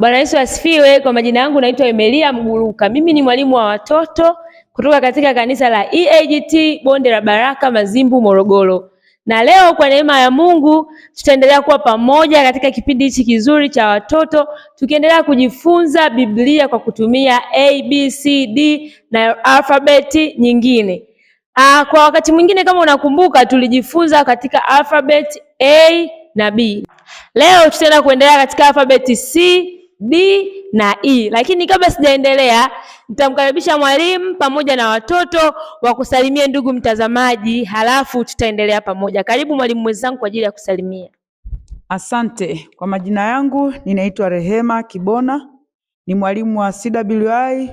Bwana Yesu asifiwe. Kwa majina yangu naitwa Emelia Mguruka. Mimi ni mwalimu wa watoto kutoka katika kanisa la EAGT Bonde la Baraka Mazimbu Morogoro. Na leo kwa neema ya Mungu tutaendelea kuwa pamoja katika kipindi hichi kizuri cha watoto, tukiendelea kujifunza Biblia kwa kutumia ABCD na alfabeti nyingine. Kwa wakati mwingine kama unakumbuka tulijifunza katika alfabeti A na B. Leo tutaenda kuendelea katika alfabeti C, D na E. Lakini kabla sijaendelea, nitamkaribisha mwalimu pamoja na watoto wakusalimie ndugu mtazamaji, halafu tutaendelea pamoja. Karibu mwalimu mwenzangu kwa ajili ya kusalimia. Asante. Kwa majina yangu ninaitwa Rehema Kibona, ni mwalimu wa CWI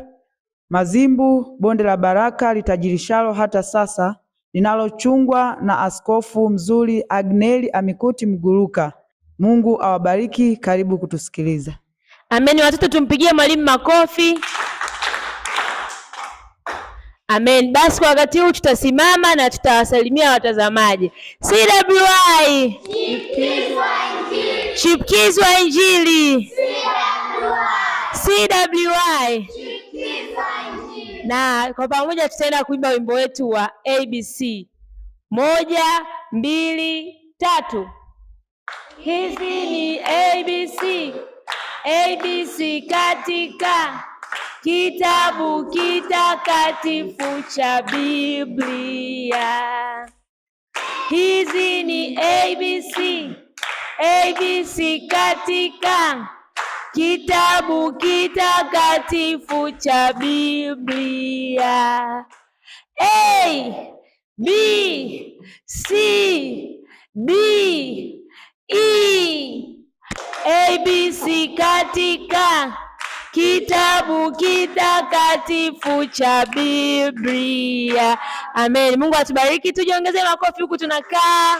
Mazimbu Bonde la Baraka litajirishalo hata sasa, linalochungwa na Askofu Mzuri Agneli Amikuti Mguruka. Mungu awabariki, karibu kutusikiliza. Amen. Watoto tumpigie mwalimu makofi. Amen. Basi kwa wakati huu tutasimama na tutawasalimia watazamaji. CWI Chipkizwa Injili, CWI. Na kwa pamoja tutaenda kuimba wimbo wetu wa ABC. 1, 2, 3. Hizi ni ABC. ABC katika kitabu kitakatifu cha Biblia. Hizi ni ABC. ABC katika kitabu kitakatifu cha Biblia. A, B, C, D, E. ABC katika kitabu kitakatifu cha Biblia. Amen. Mungu atubariki, tujiongeze makofi huku tunakaa.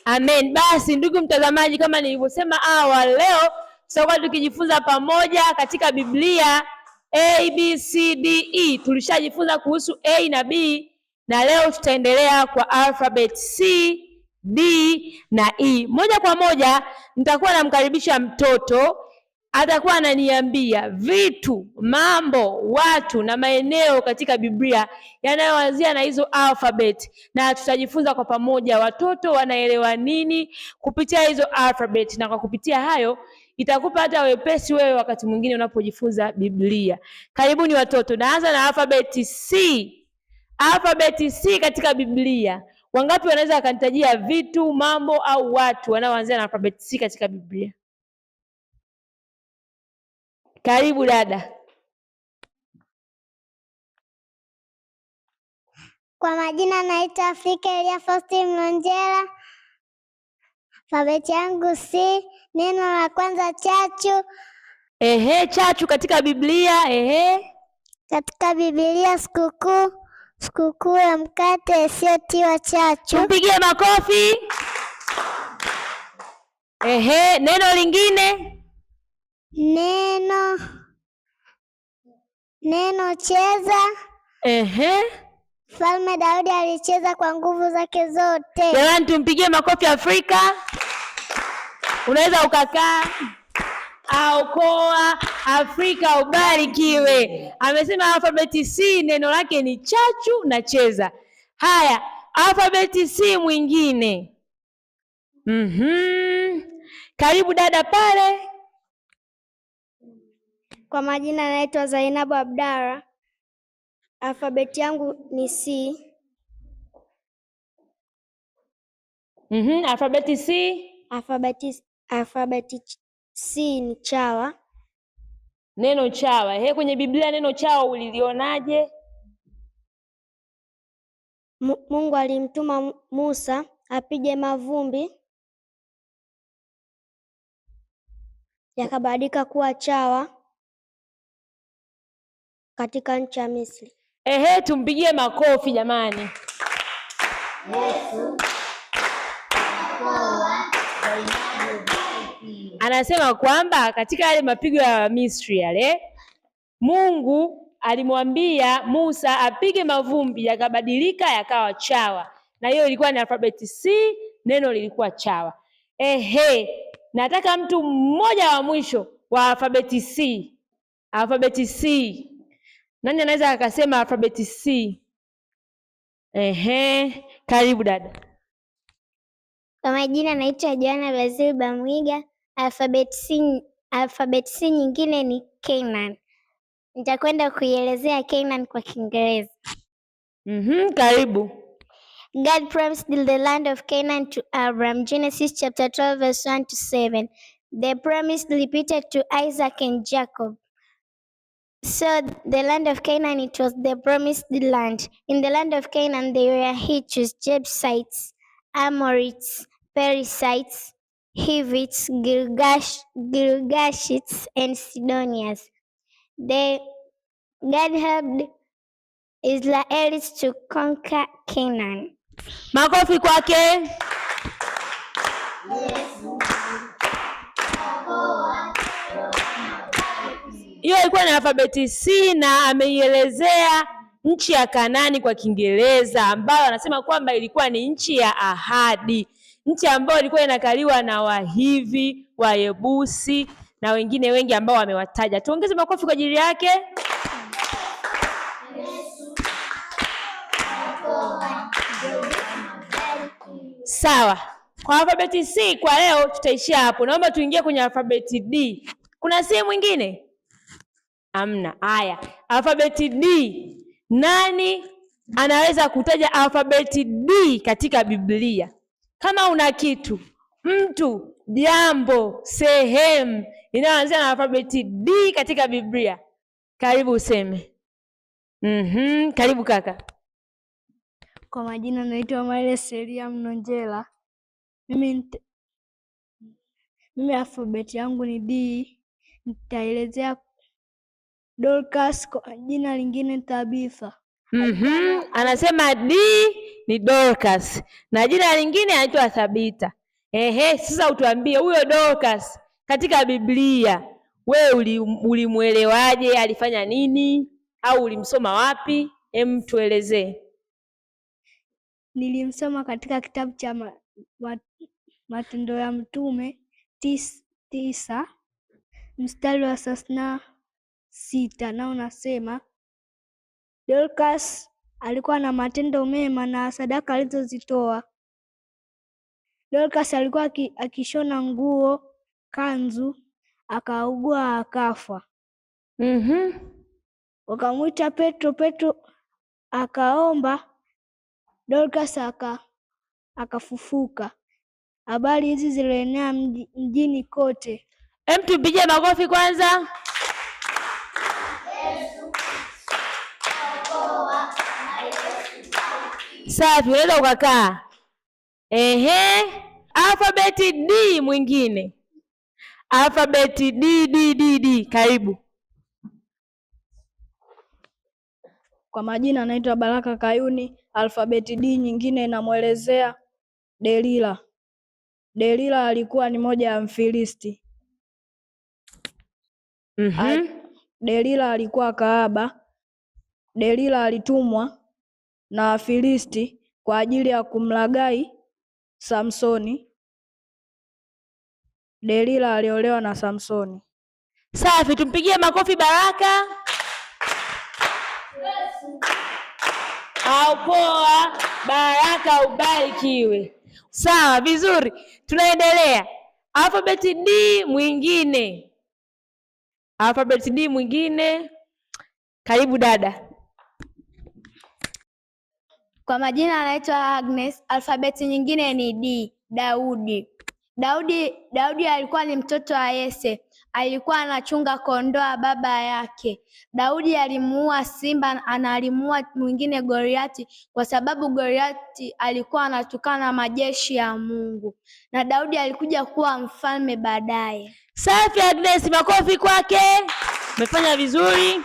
Amen. Basi ndugu mtazamaji, kama nilivyosema awali, leo tutakuwa tukijifunza pamoja katika Biblia ABCDE. Tulishajifunza kuhusu A na B, na leo tutaendelea kwa alphabet C, D na E. Moja kwa moja nitakuwa namkaribisha mtoto, atakuwa ananiambia vitu, mambo, watu na maeneo katika Biblia yanayoanzia na hizo alphabet, na tutajifunza kwa pamoja watoto wanaelewa nini kupitia hizo alphabet, na kwa kupitia hayo itakupa hata wepesi wewe wakati mwingine unapojifunza Biblia. Karibuni watoto. Naanza na alphabet C. Alphabet C katika Biblia. Wangapi wanaweza wakanitajia vitu, mambo au watu wanaoanzia na alphabet C katika Biblia? Karibu dada. Kwa majina naitwa Afrika Elia Faustin Mlonjela. Alfabeti yangu C. Neno la kwanza chachu. Chachu katika Biblia. Katika Biblia sikukuu. Sikukuu ya mkate isiyotiwa chachu. Tumpigie makofi. Neno lingine. Neno cheza. Mfalme Daudi alicheza kwa nguvu zake zote. Jamani, tumpigie makofi Afrika. Unaweza ukakaa. Aokoa Afrika ubarikiwe. Amesema alfabeti C neno lake ni chachu na cheza. Haya, alfabeti C mwingine. Karibu dada pale. Kwa majina naitwa Zainabu Abdara. Alfabeti yangu ni C. Alfabeti C. Alfabeti C ni chawa. Neno chawa. Kwenye Biblia neno chawa ulilionaje? Mungu alimtuma Musa apige mavumbi yakabadilika kuwa chawa katika nchi ya Misri. Tumpigie makofi jamani. Yesu. Anasema kwamba katika yale mapigo ya Misri yale, Mungu alimwambia Musa apige mavumbi yakabadilika yakawa chawa. Na hiyo ilikuwa ni alfabeti C, neno lilikuwa chawa. nataka mtu mmoja wa mwisho wa alfabeti C. Alfabeti C. Nani anaweza akasema alfabeti C? Karibu dada. Kwa majina naitwa Joana Basil Bamwiga. Alfabeti C nyingine ni Canaan. Nitakwenda kuielezea Canaan kwa Kiingereza. Karibu. God promised the land of Canaan to Abraham. Genesis chapter 12 verse 1 to 7. The promise repeated to Isaac and Jacob. So the land of Canaan, it was the promised land. In the land of Canaan there were Hittites, Jebusites, Amorites, Perizzites, Hivites, Girgashites, and Sidonians. God helped Israelites to conquer Canaan. Makofi kwake. Hiyo ilikuwa ni alfabeti C na ameielezea nchi ya Kanaani kwa Kiingereza, ambayo anasema kwamba ilikuwa ni nchi ya ahadi, nchi ambayo ilikuwa inakaliwa na Wahivi, Wayebusi na wengine wengi ambao wamewataja. Tuongeze makofi kwa ajili yake. Sawa. Kwa alfabeti C kwa leo tutaishia hapo. Naomba tuingie kwenye alfabeti D. Kuna C mwingine? Hamna. Haya, alfabeti D. Nani anaweza kutaja alfabeti D katika Biblia? Kama una kitu, mtu, jambo, sehemu inayoanzia na alfabeti D katika Biblia, karibu useme. Karibu kaka. Kwa majina naitwa Maile Seria Mnonjela. Mimi alfabeti yangu ni D. Nitaelezea Dorcas, kwa jina lingine Tabitha. Anasema D ni Dorcas na jina lingine anaitwa Thabita. Sasa utuambie huyo Dorcas katika Biblia, wewe ulimuelewaje? Alifanya nini au ulimsoma wapi? Tuelezee. Nilimsoma katika kitabu cha Matendo ya Mtume 9 mstari wa 36, na unasema Dorcas alikuwa na matendo mema na sadaka alizozitoa. Dorcas alikuwa akishona nguo, kanzu, akaugua akafa. Wakamwita Petro. Petro akaomba, Dorcas akafufuka. Habari hizi zilienea mjini kote. Tupige makofi kwanza. Safi, unaweza ukakaa. Alfabeti D mwingine. Alfabeti D. Karibu. Kwa majina anaitwa Baraka Kayuni. Alfabeti D nyingine inamwelezea Delila. Delila alikuwa ni moja ya Mfilisti. Delila alikuwa kahaba. Delila alitumwa na Wafilisti kwa ajili ya kumlaghai Samsoni. Delila aliolewa na Samsoni. Safi, tumpigie makofi Baraka. Poa, Baraka ubarikiwe. Sawa, vizuri. Tunaendelea. Alfabeti D mwingine. Alfabeti D mwingine. Karibu dada. Kwa majina anaitwa Agnes. Alfabeti nyingine ni D. Daudi. Daudi alikuwa ni mtoto wa Yese. Alikuwa anachunga kondoo baba yake. Daudi alimuua simba na alimuua mwingine Goliati, kwa sababu Goliati alikuwa anatukana na majeshi ya Mungu, na Daudi alikuja kuwa mfalme baadaye. Safi Agnes, makofi kwake. Umefanya vizuri.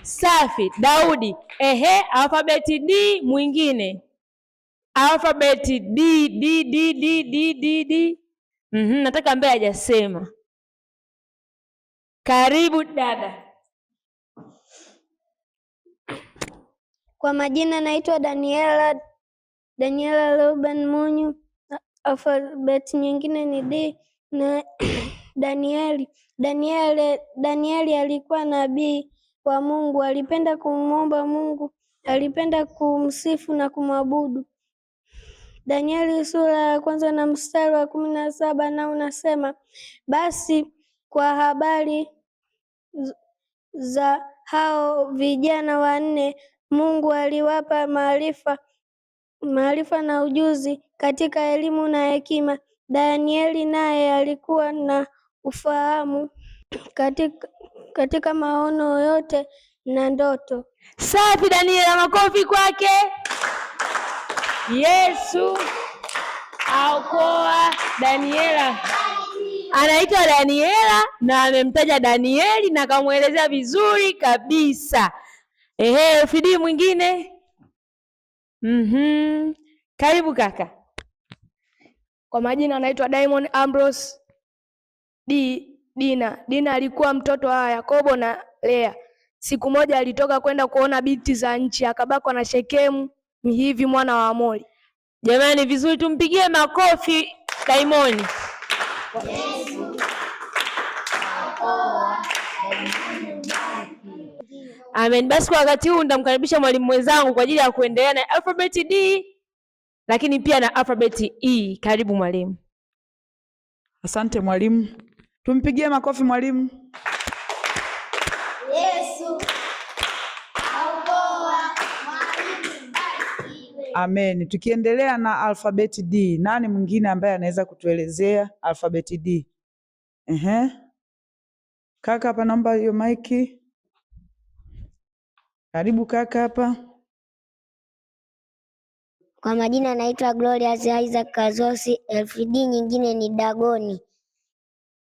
Safi, Daudi. Alfabeti D mwingine. Alfabeti D. Nataka ambaye hajasema. Karibu dada. Kwa majina naitwa Daniela Daniela Reuben Munyu. Alfabeti nyingine ni D. Na Danieli alikuwa nabii wa Mungu, alipenda kumwomba Mungu, alipenda kumsifu na kumwabudu. Danieli sura ya 1 na mstari wa 17 na unasema, basi kwa habari za hao vijana wanne, Mungu aliwapa maarifa na ujuzi katika elimu na hekima. Danieli naye alikuwa na ufahamu katika maono yote na ndoto. Safi Daniela, makofi kwake. Yesu aokoa. Daniela anaitwa Daniela na amemtaja Danieli na akamwelezea vizuri kabisa. FD mwingine. Karibu kaka. Kwa majina anaitwa Diamond Ambrose Dina. Dina alikuwa mtoto wa Yakobo na Lea. Siku moja alitoka kwenda kuona binti za nchi, akabakwa na Shekemu Mhivi mwana wa Hamori. Jamani, vizuri, tumpigie makofi Diamond. Amen. Basi kwa wakati huu nitamkaribisha mwalimu mwenzangu kwa ajili ya kuendelea na alfabeti D lakini pia na alfabeti E. Karibu mwalimu. Asante mwalimu. Tumpigie makofi mwalimu. Yesu aokoa, mwalimu barikiwe. Amen. Tukiendelea na alfabeti D, nani mwingine ambaye anaweza kutuelezea alfabeti D? Kaka hapa, naomba hiyo maiki. Karibu kaka hapa. Kwa majina anaitwa Glorious Isaac Kazosi. LFD nyingine ni Dagoni.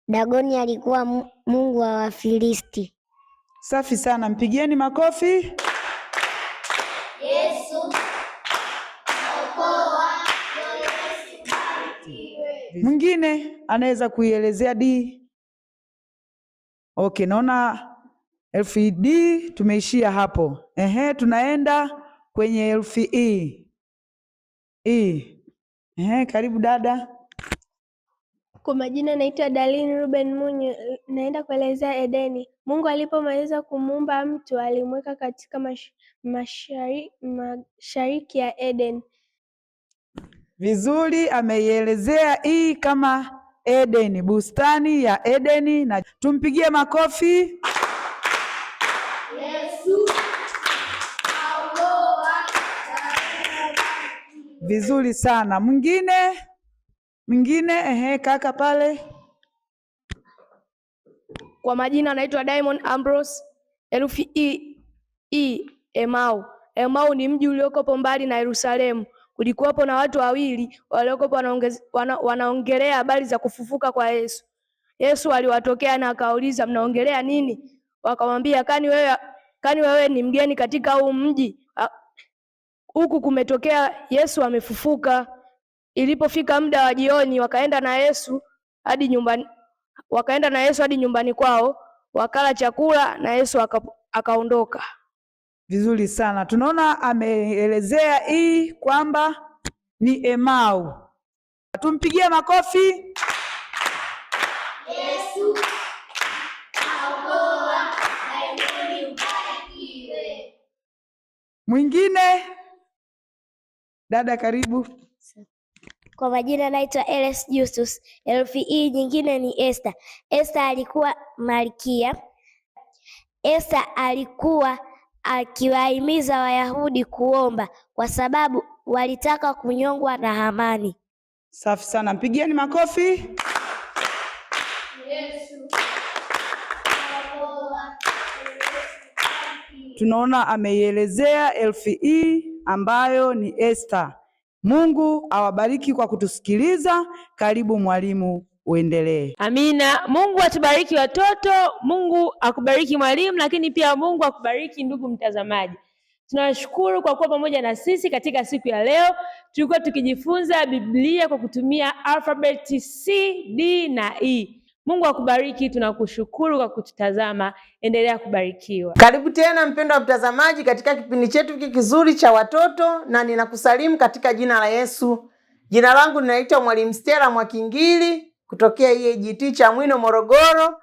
Dagoni alikuwa mungu wa Wafilisti. Safi sana, mpigieni makofi. Yesu aokoa. Mwingine anaweza kuielezea D? Okay, naona herufi D tumeishia hapo. Tunaenda kwenye herufi E. Karibu dada. Kwa majina naitwa Darlene Ruben Munyu, naenda kuelezea Edeni. Mungu alipomaliza kumuumba mtu alimweka katika mashariki ya Eden. Vizuri, ameielezea hii kama Eden, bustani ya Edeni, na tumpigie makofi. Yesu aokoa. Vizuri sana. Mwingine kaka pale. Kwa majina anaitwa Diamond Ambrose. Herufi E. Emau. Emau ni mji uliokopo mbali na Yerusalemu. Kulikuwapo na watu wawili waliokopo wanaongelea habari za kufufuka kwa Yesu. Yesu aliwatokea na akauliza, mnaongelea nini? Wakamwambia, kani wewe ni mgeni katika huu mji? Huku kumetokea Yesu amefufuka. Ilipofika muda wa jioni, wakaenda na Yesu hadi nyumbani kwao, wakala chakula na Yesu akaondoka. Vizuri sana. Tunaona ameelezea hii kwamba ni Emau. Tumpigie makofi. Yesu aokoa. Ubarikiwe. Mwingine dada, karibu. Kwa majina naitwa Eles Justus. Herufi E nyingine ni Esther. Esther alikuwa malkia. Esther alikuwa akiwahimiza Wayahudi kuomba kwa sababu walitaka kunyongwa na Hamani. Safi sana, mpigieni makofi. Yesu. Tunaona ameielezea herufi E ambayo ni Esther. Mungu awabariki kwa kutusikiliza. Karibu mwalimu, uendelee. Amina. Mungu atubariki watoto, Mungu akubariki mwalimu, lakini pia Mungu akubariki ndugu mtazamaji. Tunashukuru kwa kuwa pamoja na sisi katika siku ya leo. Tulikuwa tukijifunza Biblia kwa kutumia alfabeti C, D na E. Mungu akubariki, tunakushukuru kwa kututazama. Endelea kubarikiwa. Karibu tena mpendwa mtazamaji katika kipindi chetu hiki kizuri cha watoto, na ninakusalimu katika jina la Yesu. Jina langu ninaitwa Mwalimu Stella Mwakingili kutokea EAGT Chamwino Morogoro,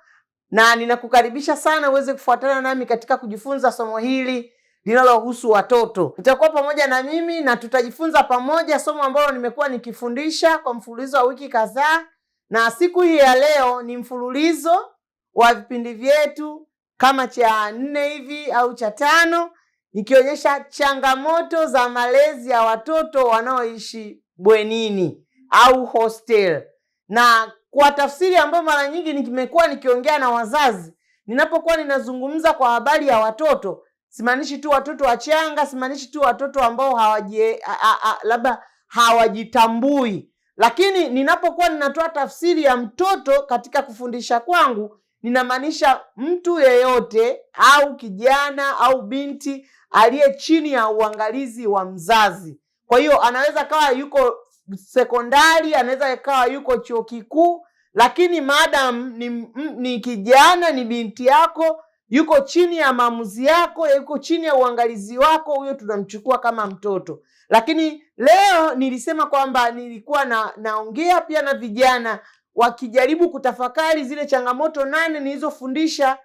na ninakukaribisha sana uweze kufuatana nami katika kujifunza somo hili linalohusu watoto. Utakuwa pamoja na mimi na tutajifunza pamoja somo ambalo nimekuwa nikifundisha kwa mfululizo wa wiki kadhaa, na siku hii ya leo ni mfululizo wa vipindi vyetu kama cha 4 hivi au cha 5, nikionyesha changamoto za malezi ya watoto wanaoishi bwenini au hostel. Na kwa tafsiri ambayo mara nyingi nimekuwa nikiongea na wazazi, ninapokuwa ninazungumza kwa habari ya watoto, simaanishi tu watoto wachanga, simaanishi tu watoto ambao labda hawajitambui, lakini ninapokuwa ninatoa tafsiri ya mtoto katika kufundisha kwangu, ninamaanisha mtu yeyote au kijana au binti aliye chini ya uangalizi wa mzazi. Kwa hiyo anaweza kawa yuko sekondari, anaweza kawa yuko chuo kikuu, lakini madam ni kijana, ni binti yako, yuko chini ya maamuzi yako, yuko chini ya uangalizi wako, huyo tunamchukua kama mtoto. Lakini leo nilisema kwamba nilikuwa naongea pia na vijana wakijaribu kutafakari zile changamoto 8 nilizofundisha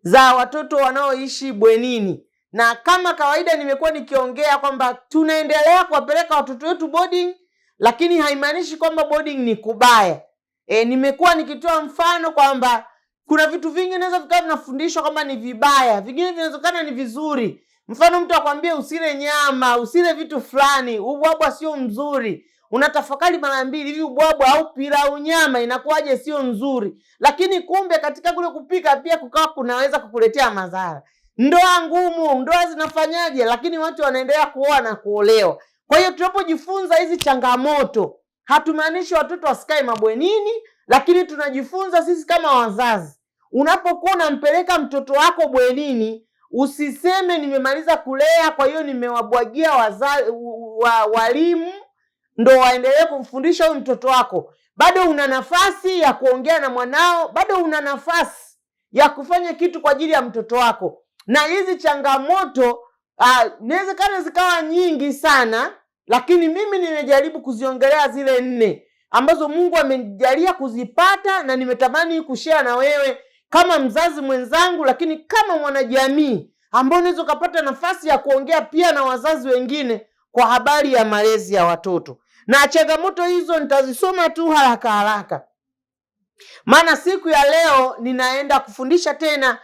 za watoto wanaoishi bwenini. Na kama kawaida nimekuwa nikiongea kwamba tunaendelea kuwapeleka watoto wetu boarding, lakini haimaanishi kwamba boarding ni kubaya. Nimekuwa nikitoa mfano kwamba kuna vitu vingi naweza vikawa vinafundishwa kwamba ni vibaya, vingine vinawezekana ni vizuri. Mfano mtu akwambie usile nyama, usile vitu fulani, ubwabwa sio mzuri. Unatafakari mara mbili, hivi ubwabwa au pilau nyama inakuwaje sio nzuri? Lakini kumbe katika kule kupika pia kukawa kunaweza kukuletea madhara. Ndoa ngumu, ndoa zinafanyaje? Lakini watu wanaendelea kuoa na kuolewa. Kwa hiyo tunapojifunza hizi changamoto, hatumaanishi watoto wasikae mabwenini, lakini tunajifunza sisi kama wazazi. Unapokuwa unampeleka mtoto wako bwenini, usiseme nimemaliza kulea kwa hiyo nimewabwagia walimu ndo waendelee kumfundisha huyu mtoto wako. Bado una nafasi ya kuongea na mwanao, bado una nafasi ya kufanya kitu kwa ajili ya mtoto wako. Na hizi changamoto inawezekana zikawa nyingi sana, lakini mimi nimejaribu kuziongelea zile 4 ambazo Mungu amenijalia kuzipata, na nimetamani kushare na wewe kama mzazi mwenzangu, lakini kama mwanajamii ambao unaweza kupata nafasi ya kuongea pia na wazazi wengine kwa habari ya malezi ya watoto. Na changamoto hizo nitazisoma tu haraka haraka, maana siku ya leo ninaenda kufundisha tena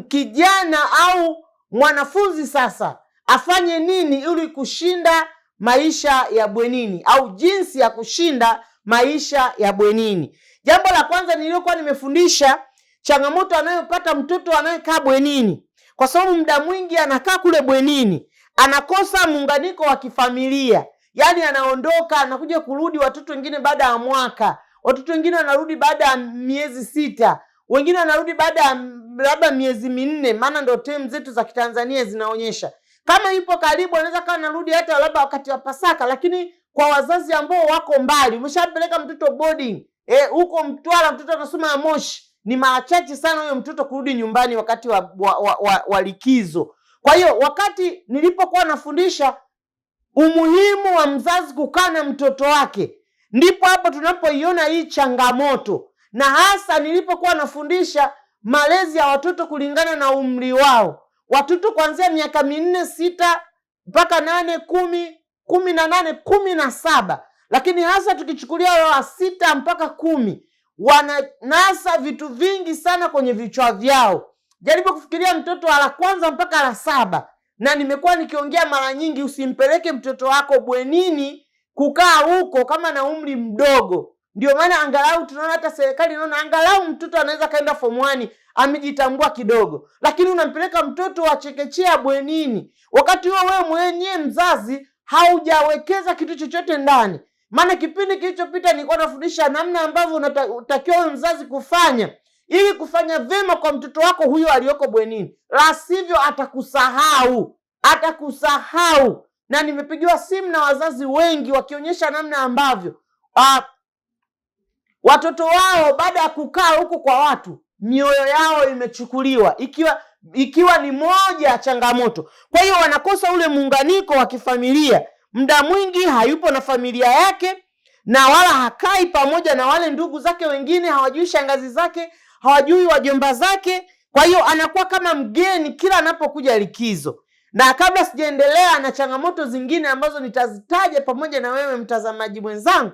kijana au mwanafunzi sasa afanye nini ili kushinda maisha ya bwenini, au jinsi ya kushinda maisha ya bwenini. Jambo la kwanza niliyokuwa nimefundisha, changamoto anayopata mtoto anayekaa bwenini, kwa sababu muda mwingi anakaa kule bwenini, anakosa muunganiko wa kifamilia. Yaani anaondoka, anakuja kurudi watoto wengine baada ya mwaka, watoto wengine wanarudi baada ya miezi 6, wengine wanarudi baada ya labda miezi 4, maana ndio term zetu za Kitanzania zinaonyesha. Kama yupo karibu anaweza kawa anarudi hata labda wakati wa Pasaka, lakini kwa wazazi ambao wako mbali, umeshapeleka mtoto boarding huko Mtwara, mtoto anasoma Moshi, ni mara chache sana huyo mtoto kurudi nyumbani wakati wa likizo. Kwa hiyo wakati nilipokuwa nafundisha umuhimu wa mzazi kukaa na mtoto wake, ndipo hapo tunapoiona hii changamoto. Na hasa nilipokuwa nafundisha malezi ya watoto kulingana na umri wao, watoto kuanzia miaka 4, 6 mpaka 8, 10, 18, 17, lakini hasa tukichukulia wao 6 mpaka 10, wananasa vitu vingi sana kwenye vichwa vyao. Jaribu kufikiria mtoto wa la kwanza mpaka la 7. Na nimekuwa nikiongea mara nyingi, usimpeleke mtoto wako bwenini kukaa huko kama na umri mdogo. Ndio maana angalau tunaona hata serikali inaona angalau mtoto anaweza kaenda form 1 amejitambua kidogo. Lakini unampeleka mtoto wa chekechea bwenini, wakati huo wewe mwenyewe mzazi haujawekeza kitu chochote ndani. Maana kipindi kilichopita nilikuwa nafundisha namna ambavyo unatakiwa wewe mzazi kufanya ili kufanya vema kwa mtoto wako huyo aliyoko bwenini. La sivyo atakusahau. Na nimepigiwa simu na wazazi wengi wakionyesha namna ambavyo watoto wao baada ya kukaa huko kwa watu, mioyo yao imechukuliwa, ikiwa ni moja ya changamoto. Kwa hiyo wanakosa ule muunganiko wa kifamilia. Muda mwingi hayupo na familia yake, na wala hakai pamoja na wale ndugu zake wengine, hawajui shangazi zake, hawajui wajomba zake. Kwa hiyo anakuwa kama mgeni kila anapokuja likizo. Na kabla sijaendelea na changamoto zingine ambazo nitazitaja pamoja na wewe mtazamaji mwenzangu,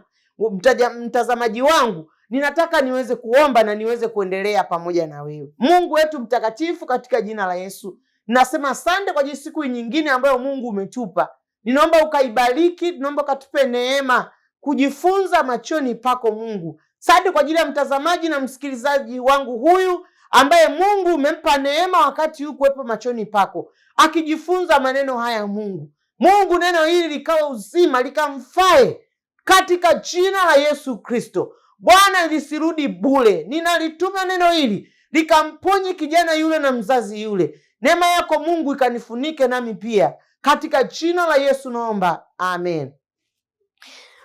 mtazamaji wangu, ninataka niweze kuomba na niweze kuendelea pamoja na wewe. Mungu wetu mtakatifu, katika jina la Yesu, nasema asante kwa ajili siku nyingine ambayo Mungu umetupa. Ninaomba ukaibariki, ninaomba ukatupe neema kujifunza machoni pako Mungu. Asante kwa ajili ya mtazamaji na msikilizaji wangu huyu ambaye Mungu umempa neema wakati huu kuwepo machoni pako, akijifunza maneno haya Mungu. Mungu, neno hili likawe uzima, likamfae katika jina la Yesu Kristo. Bwana, lisirudi bure. Ninalituma neno hili likamponye kijana yule na mzazi yule. Neema yako Mungu ikanifunike nami pia, katika jina la Yesu naomba, amen.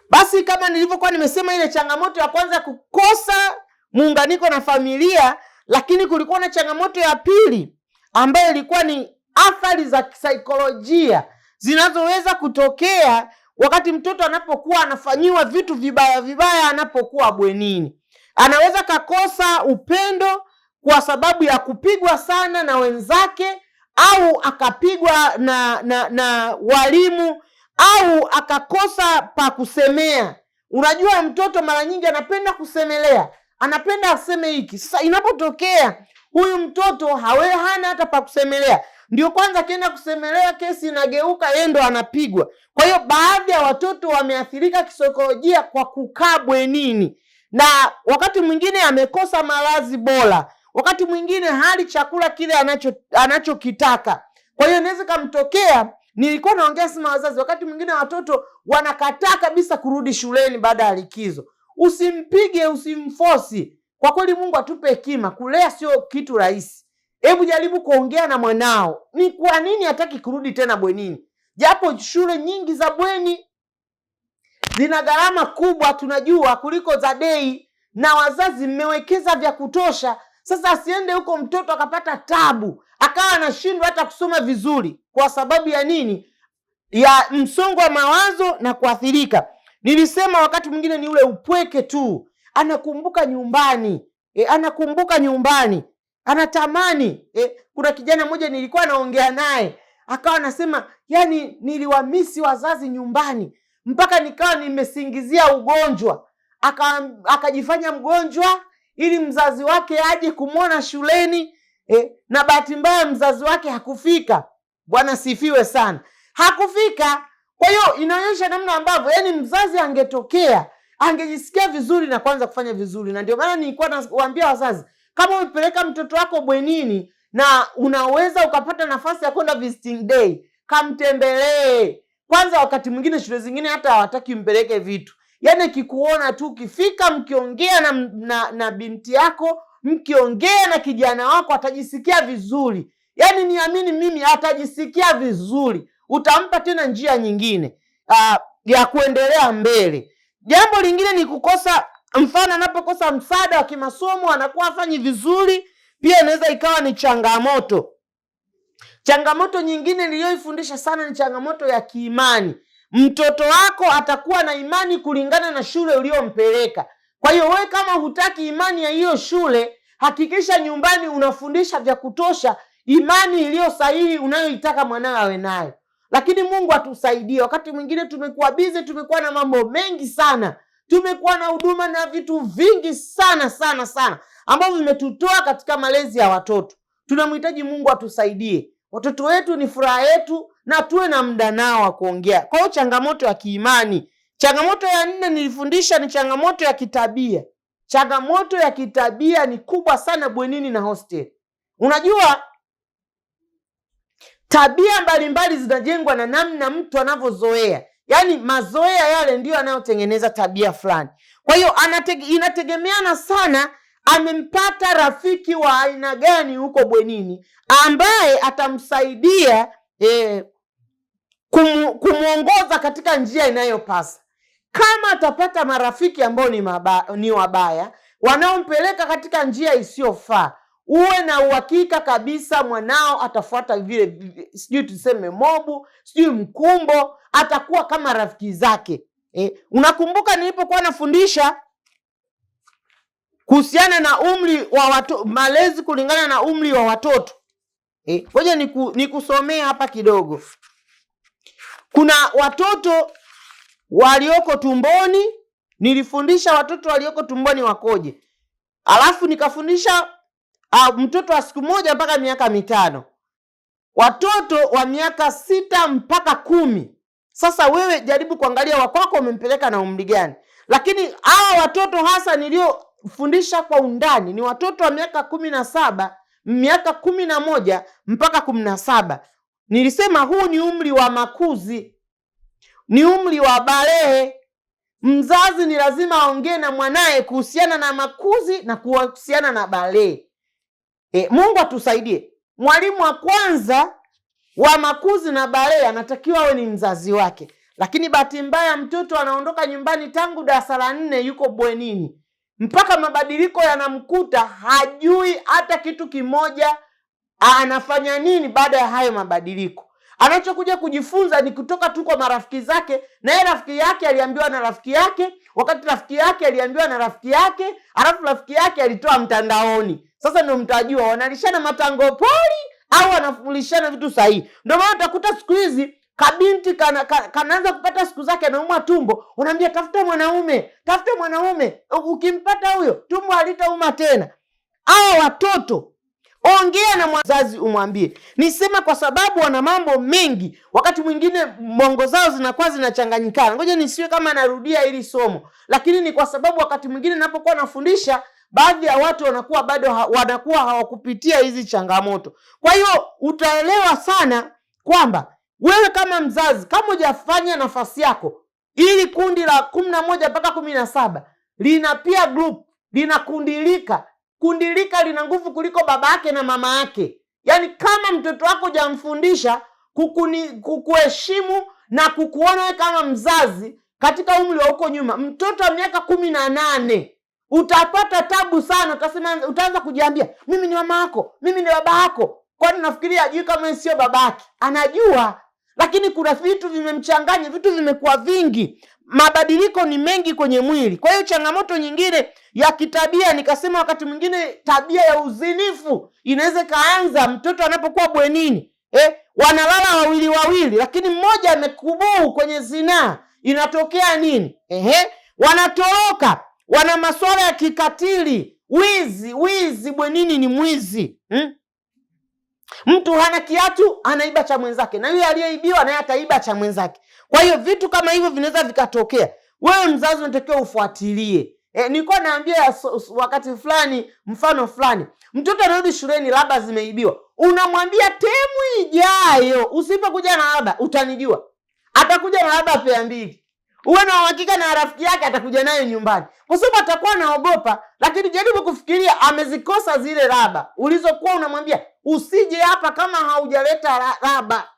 Basi kama nilivyokuwa nimesema, ile changamoto ya kwanza kukosa muunganiko na familia, lakini kulikuwa na changamoto ya pili ambayo ilikuwa ni athari za kisaikolojia zinazoweza kutokea wakati mtoto anapokuwa anafanyiwa vitu vibaya vibaya anapokuwa bwenini. Anaweza kakosa upendo kwa sababu ya kupigwa sana na wenzake, au akapigwa na walimu, au akakosa pa kusemea. Unajua mtoto mara nyingi anapenda kusemelea, anapenda aseme hiki. Sasa inapotokea huyu mtoto hana hata pa kusemelea, ndio kwanza akienda kusemelea kesi inageuka yeye ndo anapigwa. Kwa hiyo baadhi ya watoto wameathirika kisaikolojia kwa kukaa bwenini, na wakati mwingine amekosa malazi bora, wakati mwingine hali chakula kile anachokitaka. Kwa hiyo inaweza kumtokea, nilikuwa naongea sema wazazi, wakati mwingine watoto wanakataa kabisa kurudi shuleni baada ya likizo. Usimpige, usimfosi. Kwa kweli Mungu atupe hekima. Kulea sio kitu rahisi. Hebu jaribu kuongea na mwanao, ni kwa nini hataki kurudi tena bwenini? Japo shule nyingi za bweni zina gharama kubwa, tunajua, kuliko za dei, na wazazi mmewekeza vya kutosha. Sasa asiende huko mtoto akapata tabu, akawa anashindwa hata kusoma vizuri. Kwa sababu ya nini? Ya msongo wa mawazo na kuathirika. Nilisema wakati mwingine ni ule upweke tu. Anakumbuka nyumbani. Anakumbuka nyumbani. Anatamani. Kuna kijana mmoja nilikuwa naongea naye, akawa anasema, yani niliwamisi wazazi nyumbani, mpaka nikawa nimesingizia ugonjwa. Akajifanya mgonjwa ili mzazi wake aje kumwona shuleni. Na bahati mbaya mzazi wake hakufika. Bwana sifiwe sana. Hakufika. Kwa hiyo inaonyesha namna ambavyo yani mzazi angetokea, angejisikia vizuri na kuanza kufanya vizuri. Na ndio maana nilikuwa nawaambia wazazi, kama umepeleka mtoto wako bwenini na unaweza ukapata nafasi ya kwenda visiting day, kamtembelee. Kwanza wakati mwingine shule zingine hata hawataki mpeleke vitu. Yani kikuona tu, ukifika mkiongea na binti yako, mkiongea na kijana wako, atajisikia vizuri. Yani niamini mimi, atajisikia vizuri. Utampa tena njia nyingine ya kuendelea mbele. Jambo lingine ni kukosa, mfano anapokosa msaada wa kimasomo, anakuwa hafanyi vizuri, pia inaweza ikawa ni changamoto. Changamoto nyingine niliyoifundisha sana ni changamoto ya kiimani. Mtoto wako atakuwa na imani kulingana na shule uliyompeleka. Kwa hiyo wewe kama hutaki imani ya hiyo shule, hakikisha nyumbani unafundisha vya kutosha imani iliyo sahihi unayoitaka mwanao awe nayo. Lakini Mungu atusaidie. Wakati mwingine tumekuwa busy, tumekuwa na mambo mengi sana, tumekuwa na huduma na vitu vingi sana ambavyo vimetutoa katika malezi ya watoto. Tunamhitaji Mungu atusaidie. Watoto wetu ni furaha yetu, na tuwe na muda nao wa kuongea. Kwa hiyo changamoto ya kiimani. Changamoto ya 4 nilifundisha ni changamoto ya kitabia. Changamoto ya kitabia ni kubwa sana bwenini na hostel. Unajua tabia mbalimbali zinajengwa na namna mtu anavyozoea. Yaani mazoea yale ndio yanayotengeneza tabia fulani. Kwa hiyo inategemeana sana amempata rafiki wa aina gani huko bwenini, ambaye atamsaidia kumuongoza katika njia inayopasa. Kama atapata marafiki ambao ni wabaya, wanaompeleka katika njia isiyofaa, uwe na uhakika kabisa mwanao atafuata vile, sijui tuseme mobu, sijui mkumbo, atakuwa kama rafiki zake. Unakumbuka nilipokuwa nafundisha kuhusiana na umri wa malezi kulingana na umri wa watoto. Ngoja nikusomea hapa kidogo. Kuna watoto walioko tumboni, nilifundisha watoto walioko tumboni wakoje. Alafu nikafundisha mtoto wa siku moja mpaka miaka 5. Watoto wa miaka 6 mpaka 10. Sasa wewe jaribu kuangalia wakwako umempeleka na umri gani. Lakini hawa watoto hasa niliofundisha kwa undani ni watoto wa miaka 17, miaka 11 mpaka 17. Nilisema huu ni umri wa makuzi, ni umri wa balehe. Mzazi ni lazima aongee na mwanae kuhusiana na makuzi na kuhusiana na balehe. Mungu atusaidie. Mwalimu wa kwanza wa makuzi na balehe anatakiwa awe ni mzazi wake. Lakini bahati mbaya mtoto anaondoka nyumbani tangu darasa la 4 yuko bwenini. Mpaka mabadiliko yanamkuta, hajui hata kitu kimoja anafanya nini baada ya hayo mabadiliko. Anachokuja kujifunza ni kutoka tu kwa marafiki zake, na yeye rafiki yake aliambiwa na rafiki yake, wakati rafiki yake aliambiwa na rafiki yake, alafu rafiki yake alitoa mtandaoni. Sasa ndio mtajua wanalishana matango poli au wanafundishana vitu sahihi. Ndio maana utakuta siku hizi kabinti kanaanza kupata siku zake, anaumwa tumbo, unaambia tafuta mwanaume, tafuta mwanaume. Ukimpata huyo tumbo halitauma tena. Hao watoto ongea na mzazi umwambie. Nisema kwa sababu wana mambo mengi, wakati mwingine mongo zao zinakuwa zinachanganyikana. Ngoja nisiwe kama narudia hili somo, lakini ni kwa sababu wakati mwingine ninapokuwa nafundisha, baadhi ya watu wanakuwa bado hawakupitia hizi changamoto. Kwa hiyo utaelewa sana kwamba wewe kama mzazi, kama hujafanya nafasi yako, ili kundi la 11 mpaka 17 lina peer group, lina kundilika. Kundilika lina nguvu kuliko baba yake na mama yake. Yaani kama mtoto wako hujamfundisha kukuheshimu na kukuona wewe kama mzazi katika umri wa huko nyuma, mtoto wa miaka 18 utapata tabu sana. Utaanza kujiambia, mimi ni mama yako, mimi ni baba yako. Kwani nafikiria ajui kama sio baba yake? Anajua, lakini kuna vitu vimemchanganya, vitu vimekuwa vingi. Mabadiliko ni mengi kwenye mwili. Kwa hiyo changamoto nyingine ya kitabia, nikasema wakati mwingine tabia ya uzinifu inaweza kaanza mtoto anapokuwa bwenini. Wanalala wawili, lakini mmoja amekubuu kwenye zinaa. Inatokea nini? Wanatoroka, wana masuala ya kikatili, wizi bwenini ni mwizi. Mtu hana kiatu anaiba cha mwenzake, na yule aliyeibiwa naye ataiba cha mwenzake. Kwa hiyo vitu kama hivyo vinaweza vikatokea. Wewe mzazi unatakiwa ufuatilie. Nilikuwa naambia wakati fulani, mfano fulani, mtoto anarudi shuleni labda zimeibiwa. Unamwambia temu ijayo usipokuja na labda utanijua. Atakuja na labda pea 2. Uwe na uhakika na rafiki yake atakuja nayo nyumbani. Kwa sababu atakuwa anaogopa, lakini jaribu kufikiria amezikosa zile raba ulizokuwa unamwambia usije hapa kama haujaleta raba.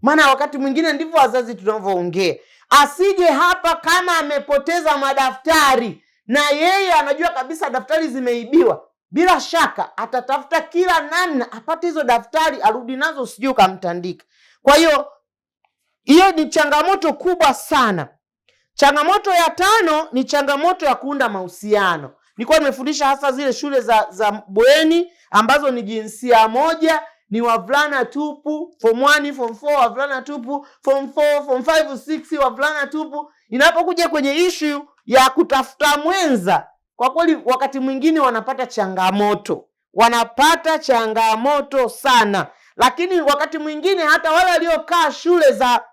Maana wakati mwingine ndivyo wazazi tunavyoongea. Asije hapa kama amepoteza madaftari, na yeye anajua kabisa daftari zimeibiwa. Bila shaka atatafuta kila namna apate hizo daftari arudi nazo, usije ukamtandika. Kwa hiyo ni changamoto kubwa sana. Changamoto ya 5 ni changamoto ya kuunda mahusiano. Nilikuwa nimefundisha hasa zile shule za bweni ambazo ni jinsia moja, ni wavulana tupu, form 1, form 4 wavulana tupu, form 4, form 5, 6 wavulana tupu. Inapokuja kwenye issue ya kutafuta mwenza, kwa kweli wakati mwingine wanapata changamoto sana. Lakini wakati mwingine hata wale waliokaa shule za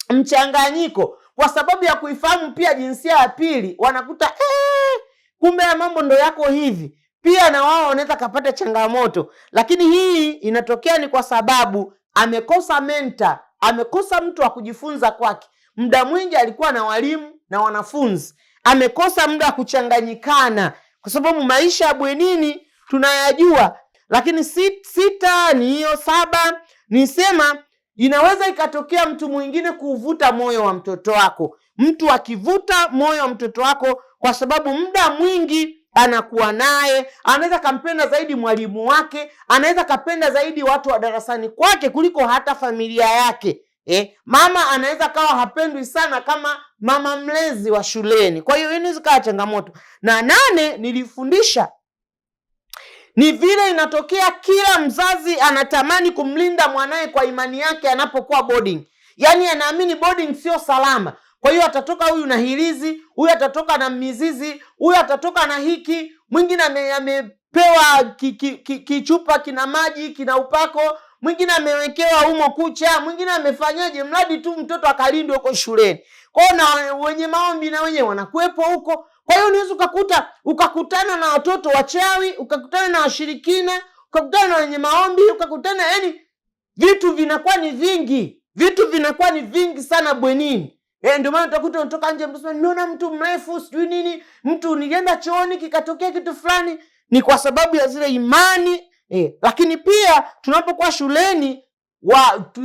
mchanganyiko, kwa sababu ya kuifahamu pia jinsia ya pili, wanakuta kumbe ya mambo ndo yako hivi, pia na wao wanaweza kapata changamoto. Lakini hii inatokea ni kwa sababu amekosa mentor, amekosa mtu wa kujifunza kwake. Muda mwingi alikuwa na walimu na wanafunzi, amekosa muda wa kuchanganyikana, kwa sababu maisha ya bwenini tunayajua. Lakini 6 ni hiyo 7, nisema inaweza ikatokea mtu mwingine kuvuta moyo wa mtoto wako. Mtu akivuta moyo wa mtoto wako kwa sababu muda mwingi anakuwa naye, anaweza kampenda zaidi mwalimu wake, anaweza kapenda zaidi watu wa darasani kwake kuliko hata familia yake. Mama anaweza kawa hapendwi sana kama mama mlezi wa shuleni. Kwa hiyo inaweza kawa changamoto. Na 8 nilifundisha ni vile inatokea kila mzazi anatamani kumlinda mwanae kwa imani yake anapokuwa boarding. Yaani anaamini boarding sio salama. Kwa hiyo atatoka huyu na hilizi, huyu atatoka na mizizi, huyu atatoka na hiki, mwingine amepewa kichupa kina maji, kina upako, mwingine amewekewa humo kucha, mwingine amefanyaje, mradi tu mtoto akalindwe huko shuleni. Kwa hiyo na wenye maombi na wenye wanakuepo huko. Kwa hiyo unaweza ukakutana na watoto wachawi, ukakutana na washirikina, ukakutana na wenye maombi, ukakutana, yani vitu vinakuwa ni vingi. Vitu vinakuwa ni vingi sana bwenini. Ndio maana utakuta unatoka nje mtu nimeona mtu mrefu, sijui nini, mtu nilienda chooni kikatokea kitu fulani, ni kwa sababu ya zile imani. Lakini pia tunapokuwa shuleni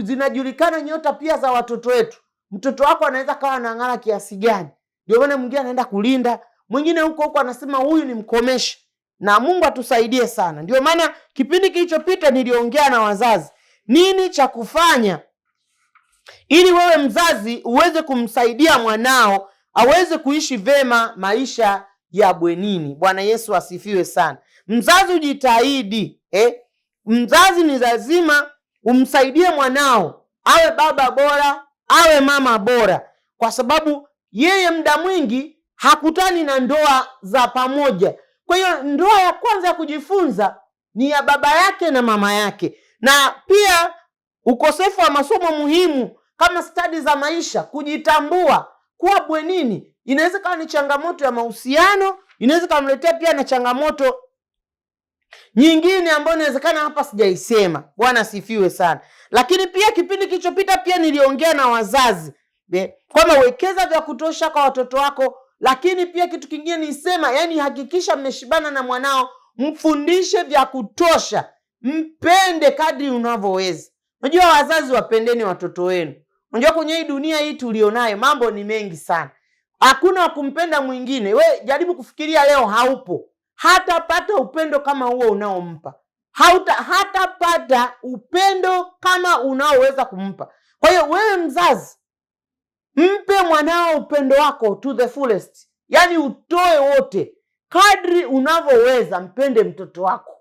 zinajulikana nyota pia za watoto wetu. Mtoto wako anaweza kawa anang'ara kiasi gani. Ndio maana mwingine anaenda kulinda, mwingine huko anasema huyu ni mkomesha. Na Mungu atusaidie sana. Ndio maana kipindi kilichopita niliongea na wazazi nini cha kufanya ili wewe mzazi uweze kumsaidia mwanao aweze kuishi vema maisha ya bwenini. Bwana Yesu asifiwe sana. Mzazi ujitahidi. Mzazi ni lazima umsaidie mwanao awe baba bora, awe mama bora, kwa sababu yeye muda mwingi hakutani na ndoa za pamoja. Kwa hiyo ndoa ya kwanza ya kujifunza ni ya baba yake na mama yake. Na pia ukosefu wa masomo muhimu kama stadi za maisha, kujitambua, kuwa bwenini inaweza kuwa ni changamoto ya mahusiano, inaweza kumletea pia na changamoto nyingine ambayo inawezekana hapa sijaisema. Bwana asifiwe sana. Lakini pia kipindi kilichopita pia niliongea na wazazi kwamba wekeza vya kutosha kwa watoto wako. Lakini pia kitu kingine nisema, yani hakikisha mmeshibana na mwanao, mfundishe vya kutosha, mpende kadri unavyoweza. Unajua wazazi, wapendeni watoto wenu. Unajua kwenye hii dunia hii tulionayo mambo ni mengi sana. Hakuna kumpenda mwingine. We jaribu kufikiria leo haupo, hatapata upendo kama huo unaompa. Hatapata upendo kama unaoweza kumpa. Kwa hiyo wewe mzazi, mpe mwanao upendo wako to the fullest. Yaani utoe wote. Kadri unavyoweza mpende mtoto wako.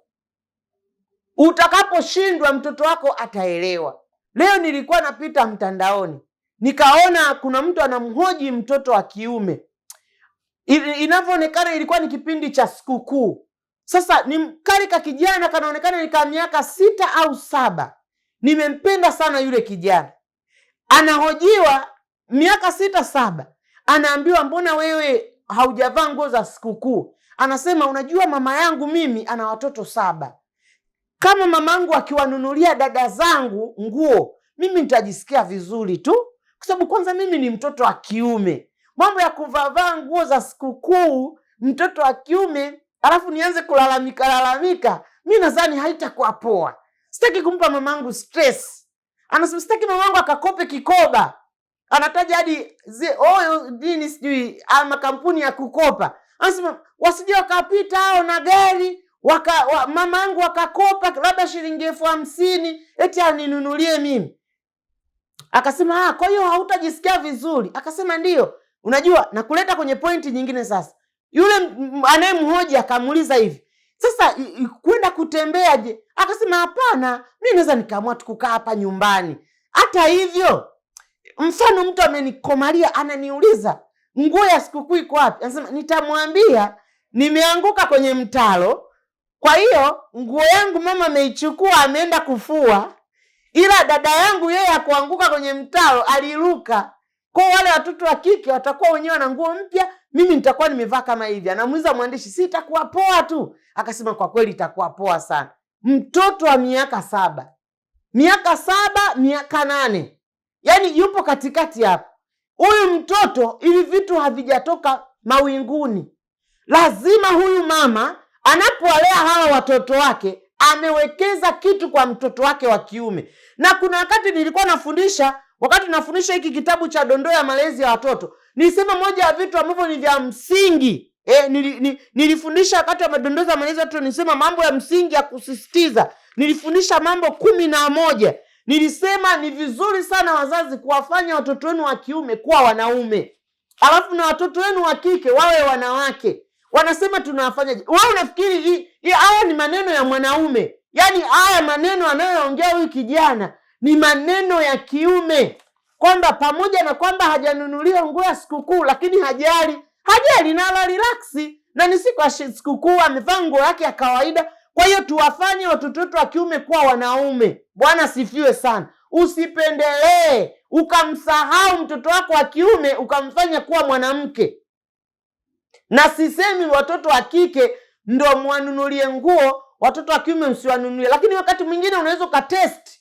Utakaposhindwa mtoto wako ataelewa. Leo nilikuwa napita mtandaoni, nikaona kuna mtu anamhoji mtoto wa kiume. Inavyoonekana ilikuwa ni kipindi cha sikukuu. Sasa ni karika kijana kanaonekana ni kama miaka 6 au 7. Nimempenda sana yule kijana. Anahojiwa miaka 6, 7. Anaambiwa mbona wewe haujavaa nguo za sikukuu? Anasema unajua mama yangu mimi ana watoto 7. Kama mamangu akiwanunulia dada zangu nguo, mimi nitajisikia vizuri tu, kwa sababu kwanza mimi ni mtoto wa kiume. Mambo ya kuvaa nguo za sikukuu mtoto wa kiume alafu nianze kulalamika, mimi nadhani haitakuwa poa. Sitaki kumpa mamangu stress. Anasema sitaki mamangu akakope kikoba. Anataja hadi dini sijui ama kampuni ya kukopa. Anasema wasije wakapita hao na gari mamangu wakakopa labda shilingi 50,000 eti aninunulie mimi. Akasema kwa hiyo hautajisikia vizuri. Akasema ndio. Unajua nakuleta kwenye pointi nyingine sasa. Yule anayemhoji akamuuliza hivi, sasa kwenda kutembea je? Akasema hapana, mimi naweza nikaamua tukukaa hapa nyumbani. Hata hivyo, mfano mtu amenikomalia ananiuliza nguo ya sikukuu iko wapi? Anasema nitamwambia nimeanguka kwenye mtalo. Kwa hiyo nguo yangu mama ameichukua ameenda kufua, ila dada yangu yeye hakuanguka kwenye mtalo, aliruka. Kwa wale watoto wa kike watakuwa wenyewe na nguo mpya, mimi nitakuwa nimevaa kama hivi. Anamuuliza mwandishi, si itakuwa poa tu? Akasema kwa kweli itakuwa poa sana. Mtoto wa miaka 7, miaka 8, yaani yupo katikati hapo. Huyu mtoto ili vitu havijatoka mawinguni. Lazima huyu mama anapowalea hawa watoto wake amewekeza kitu kwa mtoto wake wa kiume. Na kuna wakati nilikuwa nafundisha hiki kitabu cha Dondoo ya Malezi ya Watoto, nilisema moja ya vitu ambavyo ni vya msingi nilifundisha wakati wa dondoo za malezi ya watoto, nilisema mambo ya msingi ya kusisitiza. Nilifundisha mambo 11. Nilisema ni vizuri sana wazazi kuwafanya watoto wenu wa kiume kuwa wanaume, alafu na watoto wenu wa kike wawe wanawake. Wanasema tunawafanyaje? Wewe unafikiri haya ni maneno ya mwanaume? Yaani haya maneno anayoongea huyu kijana ni maneno ya kiume, kwamba pamoja na kwamba hajanunuliwa nguo ya sikukuu, lakini hajali na ala relax, na ni siku ya sikukuu amevaa nguo yake ya kawaida. Kwa hiyo tuwafanye watoto wetu wa kiume kuwa wanaume. Bwana sifiwe sana. Usipendelee ukamsahau mtoto wako wa kiume ukamfanya kuwa mwanamke. Na sisemi watoto wa kike ndo mwanunulie nguo, watoto wa kiume msiwanunulie, lakini wakati mwingine unaweza ukatest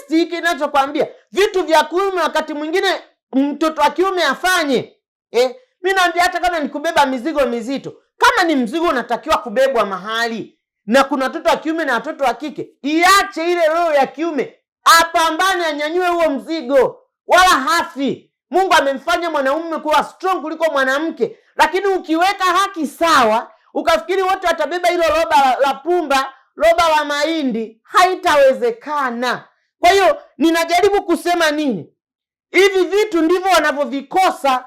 hiki ninachokwambia. Vitu vya kiume wakati mwingine mtoto wa kiume afanye. Mimi naambia hata kama ni kubeba mizigo mizito, kama ni mzigo unatakiwa kubebwa mahali na kuna watoto wa kiume na watoto wa kike, iache ile roho ya kiume, apambane, anyanyue huo mzigo, wala hafi. Mungu amemfanya mwanaume kuwa strong kuliko mwanamke. Lakini ukiweka haki sawa, ukafikiri wote watabeba hilo roba la pumba, roba la mahindi, haitawezekana. Kwa hiyo ninajaribu kusema nini? Hivi vitu ndivyo wanavyovikosa.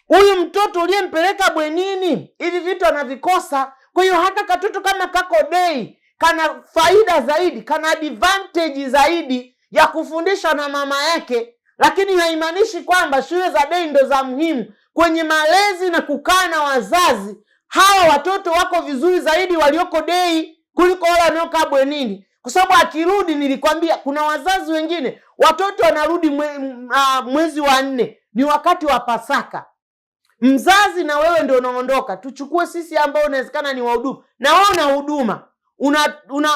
Huyu mtoto uliyempeleka bwenini, hivi vitu anavikosa. Kwa hiyo hata katoto kama kako day, kana faida zaidi, kana advantage zaidi ya kufundisha na mama yake. Lakini haimaanishi kwamba shule za day ndo za muhimu. Kwenye malezi na kukaa na wazazi, hawa watoto wako vizuri zaidi walioko day kuliko wale wanaokaa bwenini. Kwa sababu akirudi, nilikwambia kuna wazazi wengine watoto wanarudi mwezi wa 4, ni wakati wa Pasaka. Mzazi na wewe ndio unaondoka. Tuchukue sisi ambao unawezekana ni wahudumu, na wewe una huduma,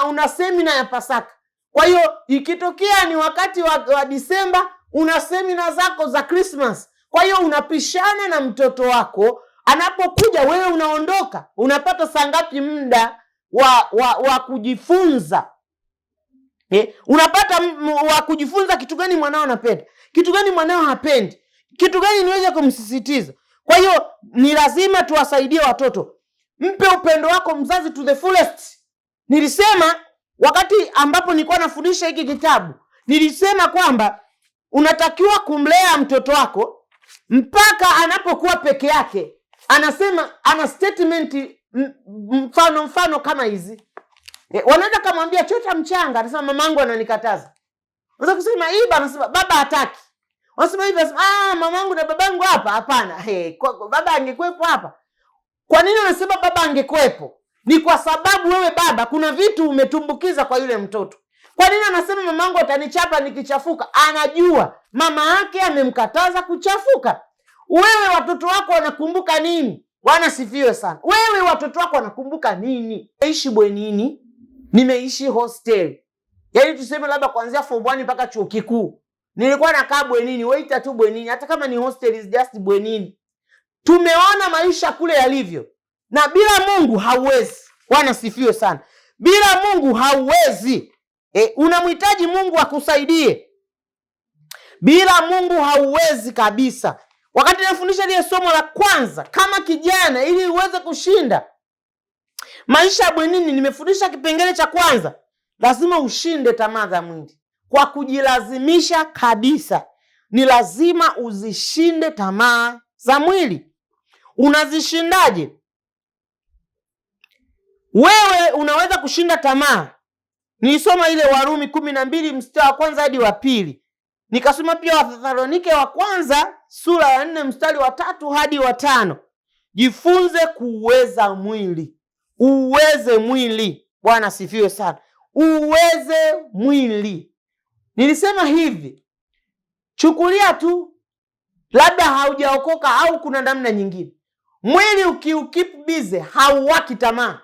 una semina ya Pasaka. Kwa hiyo ikitokea ni wakati wa Disemba, una semina zako za Christmas. Kwa hiyo unapishana na mtoto wako, anapokuja wewe unaondoka. Unapata saa ngapi muda wa kujifunza? Unapata wa kujifunza kitu gani mwanao anapenda, kitu gani mwanao hapendi, kitu gani niweze kumsisitiza. Kwa hiyo ni lazima tuwasaidie watoto. Mpe upendo wako mzazi to the fullest. Nilisema wakati ambapo nilikuwa nafundisha hiki kitabu, nilisema kwamba unatakiwa kumlea mtoto wako mpaka anapokuwa peke yake. Anasema ana statement mfano kama hizi. Wanaenda kumwambia chota mchanga, anasema mamangu ananikataza. Unaweza kusema iba, anasema baba hataki. Wanasema hivi, mamangu na babangu hapa. Hapana, baba angekuepo hapa. Kwa nini unasema baba angekuepo? Ni kwa sababu wewe baba kuna vitu umetumbukiza kwa yule mtoto. Kwa nini anasema mamangu atanichapa nikichafuka? Anajua mama yake amemkataza kuchafuka. Wewe watoto wako wanakumbuka nini? Bwana sifiwe sana. Wewe watoto wako wanakumbuka nini? Nimeishi bwenini, nimeishi hostel. Yaani tuseme labda kuanzia form 1 mpaka chuo kikuu. Nilikuwa nakaa bwenini, waita tu bwenini, hata kama ni hostel is just bwenini. Tumeona maisha kule yalivyo. Na bila Mungu hauwezi. Bwana sifiwe sana. Bila Mungu hauwezi. Unamhitaji Mungu akusaidie. Bila Mungu hauwezi kabisa. Wakati nafundisha ile somo la kwanza kama kijana, ili uweze kushinda maisha ya bwenini, nimefundisha kipengele cha kwanza, lazima ushinde tamaa za mwili kwa kujilazimisha kabisa. Ni lazima uzishinde tamaa za mwili. Unazishindaje? Wewe unaweza kushinda tamaa. Nilisoma ile Warumi 12 mstari wa kwanza hadi wa pili. Nikasoma pia Wathesalonike wa kwanza sura ya 4 mstari wa 3 hadi wa 5. Jifunze kuuweza mwili. Uweze mwili. Bwana sifiwe sana. Uweze mwili. Nilisema hivi, chukulia tu labda haujaokoka au kuna namna nyingine. Mwili ukiukeep busy hauwaki tamaa.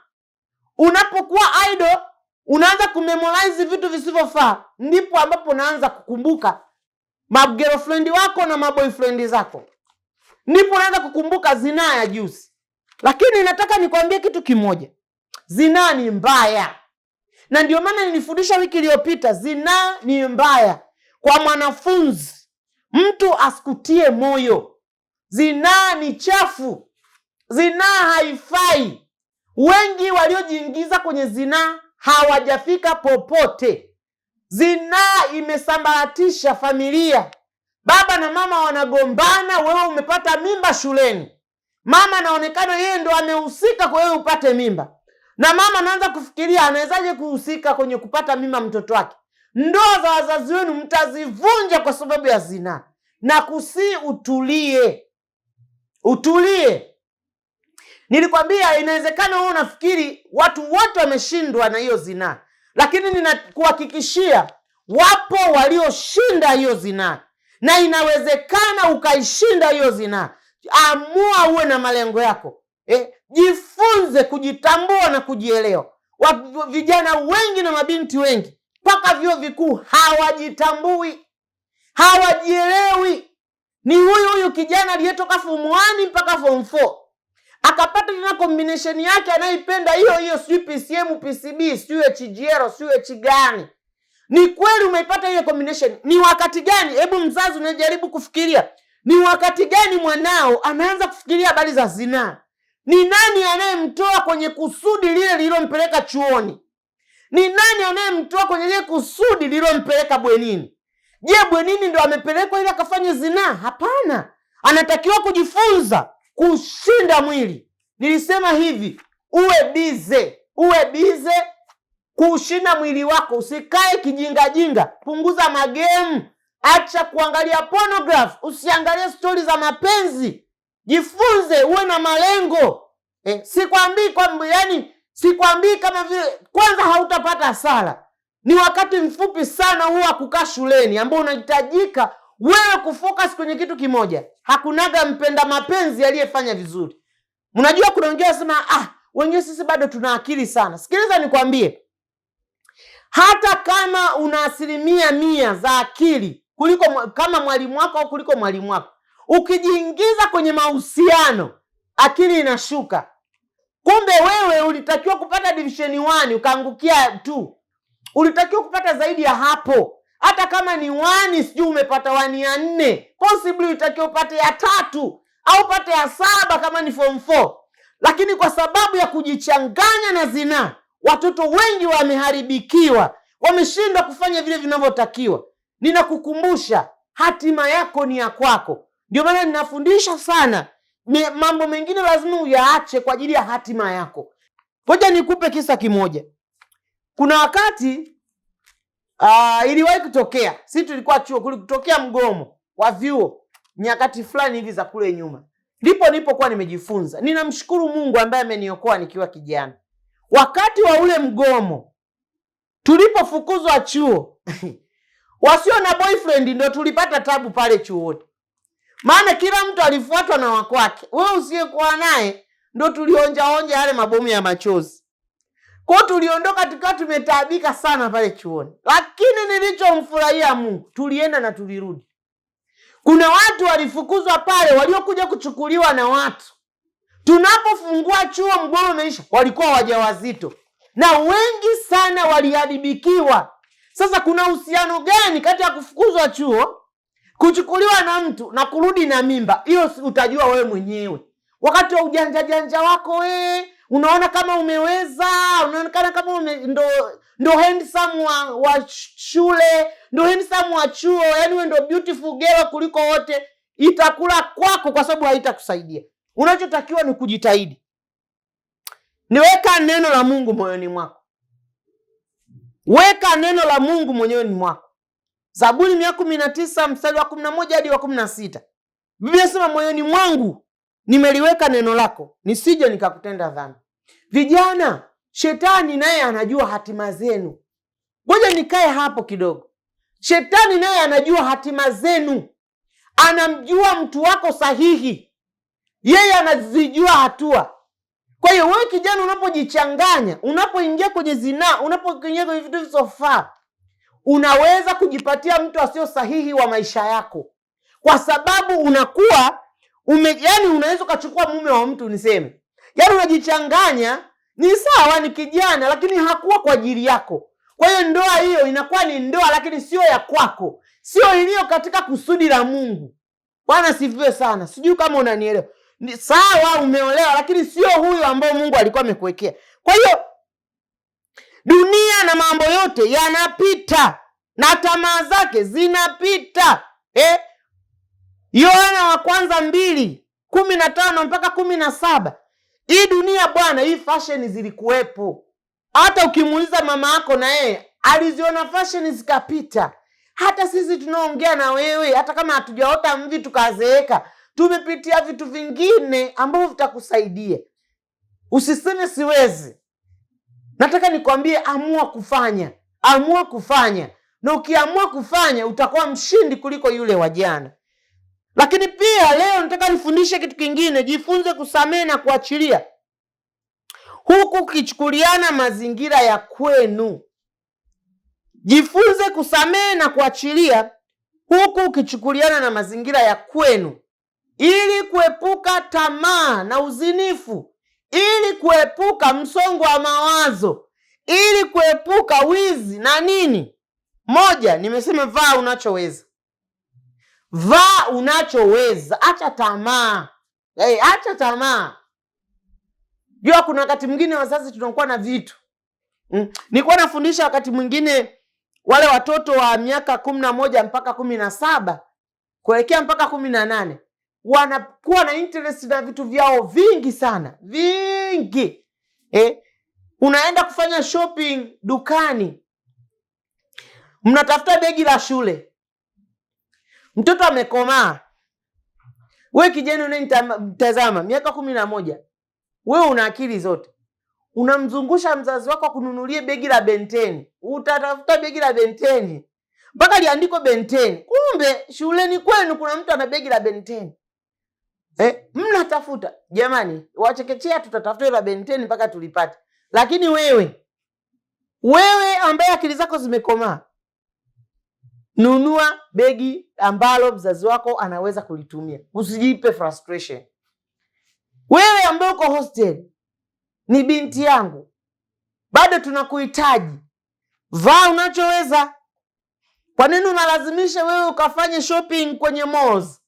Unapokuwa idle, unaanza kumemorize vitu visivyofaa, ndipo ambapo unaanza kukumbuka magirlfriend wako na maboyfriend zako. Ndipo unaanza kukumbuka zinaa ya juzi. Lakini nataka nikwambie kitu kimoja. Zinaa ni mbaya. Na ndio maana nilifundisha wiki iliyopita, zinaa ni mbaya. Kwa mwanafunzi, mtu asikutie moyo. Zinaa ni chafu. Zinaa haifai. Wengi waliojiingiza kwenye zinaa hawajafika popote. Zinaa imesambaratisha familia. Baba na mama wanagombana, wewe umepata mimba shuleni. Mama anaonekana yeye ndo amehusika kwa wewe upate mimba. Na mama anaanza kufikiria anawezaje kuhusika kwenye kupata mimba mtoto wake. Ndoa za wazazi wenu mtazivunja kwa sababu ya zinaa. Na utulie. Utulie. Nilikwambia inawezekana wewe unafikiri watu wote wameshindwa na hiyo zinaa. Lakini ninakuhakikishia wapo walioshinda hiyo zinaa. Na inawezekana ukaishinda hiyo zinaa. Amua uwe na malengo yako. Jifunze kujitambua na kujielewa. Vijana wengi na mabinti wengi mpaka vyuo vikuu hawajitambui. Hawajielewi. Ni huyu kijana aliyetoka form 1 mpaka form 4. Akapata tena combination yake anaipenda hiyo, sijui PCM, PCB, sijui HGR, sijui H gani. Ni kweli umeipata hiyo combination. Ni wakati gani? Hebu mzazi unajaribu kufikiria. Ni wakati gani mwanao anaanza kufikiria habari za zinaa? Ni nani anayemtoa kwenye kusudi lile lilompeleka chuoni? Ni nani anayemtoa kwenye lile kusudi lilompeleka bwenini? Je, bwenini ndo amepelekwa ili akafanye zinaa? Hapana. Anatakiwa kujifunza kushinda mwili. Nilisema hivi, uwe bize kushinda mwili wako. Usikae kijinga. Punguza magemu. Acha kuangalia pornography. Usiangalie stori za mapenzi. Jifunze, uwe na malengo. Sikwambii kama vile kwanza hautapata hasara. Ni wakati mfupi sana huwa kukaa shuleni ambao unahitajika wewe kufocus kwenye kitu kimoja. Hakunaga mpenda mapenzi aliyefanya vizuri. Mnajua kuna wengine wasema wenyewe sisi bado tuna akili sana. Sikiliza nikwambie. Hata kama una 100% za akili kuliko kama mwalimu wako au kuliko mwalimu wako, ukijiingiza kwenye mahusiano akili inashuka. Kumbe wewe ulitakiwa kupata division 1 ukaangukia 2. Ulitakiwa kupata zaidi ya hapo. Hata kama ni 1 sijui umepata 1 ya 4, possibly ulitakiwa upate ya 3 au upate ya 7 kama ni form 4. Lakini kwa sababu ya kujichanganya na zinaa, watoto wengi wameharibikiwa, wameshindwa kufanya vile vinavyotakiwa. Ninakukumbusha, hatima yako ni ya kwako. Ndio maana ninafundisha sana. Mambo mengine lazima uyaache kwa ajili ya hatima yako. Ngoja nikupe kisa kimoja. Kuna wakati iliwahi kutokea, sisi tulikuwa chuo, kulitokea mgomo wa vyuo nyakati fulani hivi za kule nyuma. Ndipo nilipokuwa nimejifunza. Ninamshukuru Mungu ambaye ameniokoa nikiwa kijana. Wakati wa ule mgomo, tulipofukuzwa chuo, wasio na boyfriend ndio tulipata tabu pale chuoni. Maana kila mtu alifuatwa na wakwake. Wewe usiyekuwa naye ndio tulionja yale mabomu ya machozi. Kwa tuliondoka tukiwa tumetaabika sana pale chuoni. Lakini nilichomfurahia Mungu, tulienda na tulirudi. Kuna watu walifukuzwa pale waliokuja kuchukuliwa na watu. Tunapofungua chuo mgomo umeisha, walikuwa wajawazito. Na wengi sana waliharibikiwa. Sasa kuna uhusiano gani kati ya kufukuzwa chuo, kuchukuliwa na mtu na kurudi na mimba? Hiyo utajua wewe mwenyewe. Wakati wa ujanja wako wewe, unaona kama umeweza, unaonekana kama ndo handsome wa shule, ndo handsome wa chuo, yani wewe ndo beautiful girl kuliko wote. Itakula kwako kwa sababu haitakusaidia. Unachotakiwa ni kujitahidi. Niweka neno la Mungu moyoni mwako. Weka neno la Mungu moyoni mwako. Zaburi 119 mstari wa 11 hadi wa 16. Biblia inasema moyoni mwangu nimeliweka neno lako, nisije nikakutenda dhambi. Vijana, shetani naye anajua hatima zenu. Ngoja nikae hapo kidogo. Shetani naye anajua hatima zenu. Anamjua mtu wako sahihi. Yeye anazijua hatua. Kwa hiyo wewe kijana unapojichanganya, unapoingia kwenye zinaa, unapoingia kwenye vitu visofaa, unaweza kujipatia mtu asio sahihi wa maisha yako. Kwa sababu unakuwa yani unaweza kuchukua mume wa mtu niseme. Yani unajichanganya Ni sawa, ni kijana, lakini hakuwa kwa ajili yako. Kwa hiyo ndoa hiyo inakuwa ni ndoa, lakini sio ya kwako, sio iliyo katika kusudi la Mungu. Bwana sifiwe sana. Sijui kama unanielewa. Ni sawa, umeolewa, lakini sio huyo ambao Mungu alikuwa amekuwekea. Kwa hiyo dunia na mambo yote yanapita na tamaa zake zinapita. Yohana wa kwanza 2:15 mpaka 17. Hii dunia bwana, hii fashion zilikuwepo. Hata ukimuuliza mama yako, na yeye aliziona fashion zikapita. Hata sisi tunaongea na wewe, hata kama hatujaota mvi tukazeeka, tumepitia vitu vingine ambavyo vitakusaidia. Usiseme siwezi. Nataka nikwambie, amua kufanya. Amua kufanya. Na ukiamua kufanya utakuwa mshindi kuliko yule wa jana. Lakini pia leo nataka nifundishe kitu kingine. Jifunze kusamehe na kuachilia, huku ukichukuliana mazingira ya kwenu. Jifunze kusamehe na kuachilia, huku ukichukuliana na mazingira ya kwenu, ili kuepuka tamaa na uzinifu, ili kuepuka msongo wa mawazo, ili kuepuka wizi na nini. Moja, nimesema vaa unachoweza. Vaa unachoweza. Acha tamaa. Acha tamaa. Jua kuna wakati mwingine wazazi tunakuwa na vitu. Nilikuwa nafundisha wakati mwingine wale watoto wa miaka 11 mpaka 17 kuelekea mpaka 18 wanakuwa na interest na vitu vyao vingi sana. Vingi. Unaenda kufanya shopping dukani, mnatafuta begi la shule. Mtoto amekomaa. Wewe kijana unayemtazama miaka 11, wewe una akili zote. Unamzungusha mzazi wako kununulie begi la Ben 10. Utatafuta begi la Ben 10 mpaka liandiko Ben 10. Kumbe shuleni kwenu kuna mtu ana begi la Ben 10. Mnatafuta. Jamani, wachekechea tutatafuta la Ben 10 mpaka tulipate. Lakini wewe ambaye akili zako zimekomaa, nunua begi ambalo mzazi wako anaweza kulitumia. Usijipe frustration. Wewe ambaye uko hostel, ni binti yangu, bado tunakuhitaji. Vaa unachoweza. Kwa nini unalazimisha wewe ukafanye shopping kwenye malls,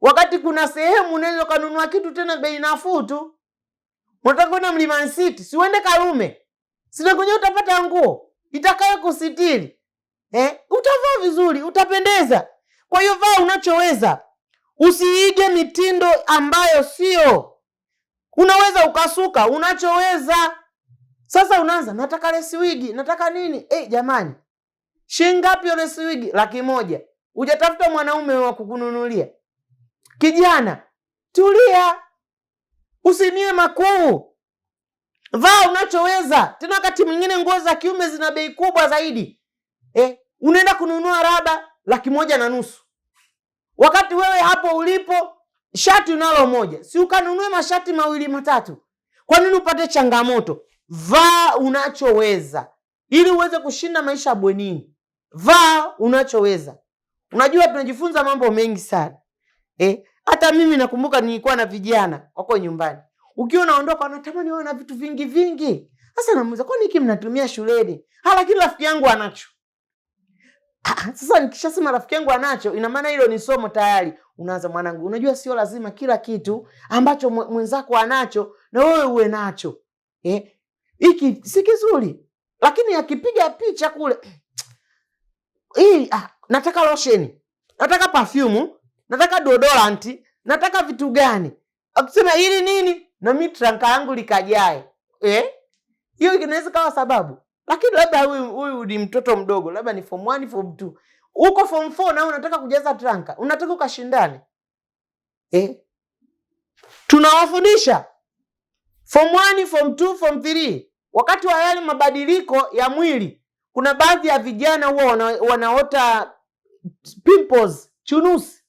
wakati kuna sehemu unaweza kununua kitu tena bei nafuu tu? Unataka kwenda Mlimani City, si uende Karume. Sina kwenye utapata nguo itakayo kusitiri. Utavaa vizuri, utapendeza. Kwa hiyo vaa unachoweza. Usiige mitindo ambayo sio. Unaweza ukasuka unachoweza. Sasa unaanza, nataka lesi wigi, nataka nini? Jamani, shilingi ngapi ile lesi wigi? 100,000. Hujatafuta mwanaume wa kukununulia. Kijana, tulia. Usinie makuu. Vaa unachoweza. Tena wakati mwingine nguo za kiume zina bei kubwa zaidi. Unaenda kununua raba 1,500,000. Wakati wewe hapo ulipo shati unalo moja, si ukanunue mashati 2 3? Kwa nini upate changamoto? Vaa unachoweza ili uweze kushinda maisha bwenini. Vaa unachoweza. Unajua tunajifunza mambo mengi sana. Hata mimi nakumbuka nilikuwa na vijana wako nyumbani. Ukiwa unaondoka unatamani wewe na vitu vingi vingi. Sasa namuuliza, kwa nini mnatumia shuleni? Lakini rafiki yangu anacho. Sasa nikishasema rafiki yangu anacho, ina maana hilo ni somo tayari. Unaanza, mwanangu, unajua sio lazima kila kitu ambacho mwenzako anacho na wewe uwe nacho. Hiki si kizuri. Lakini akipiga picha kule, nataka lotion, nataka perfume, nataka deodorant, nataka vitu gani? Akisema hili nini? Na mimi tranka yangu likajae. Hiyo inaweza kawa sababu. Lakini labda huyu ni mtoto mdogo, labda ni form 1, form 2. Uko form 4 na unataka kujaza tranka, unataka ukashindane. Tunawafundisha form 1, form 2, form 3. Wakati wa yale mabadiliko ya mwili, kuna baadhi ya vijana huwa wanaota pimples, chunusi.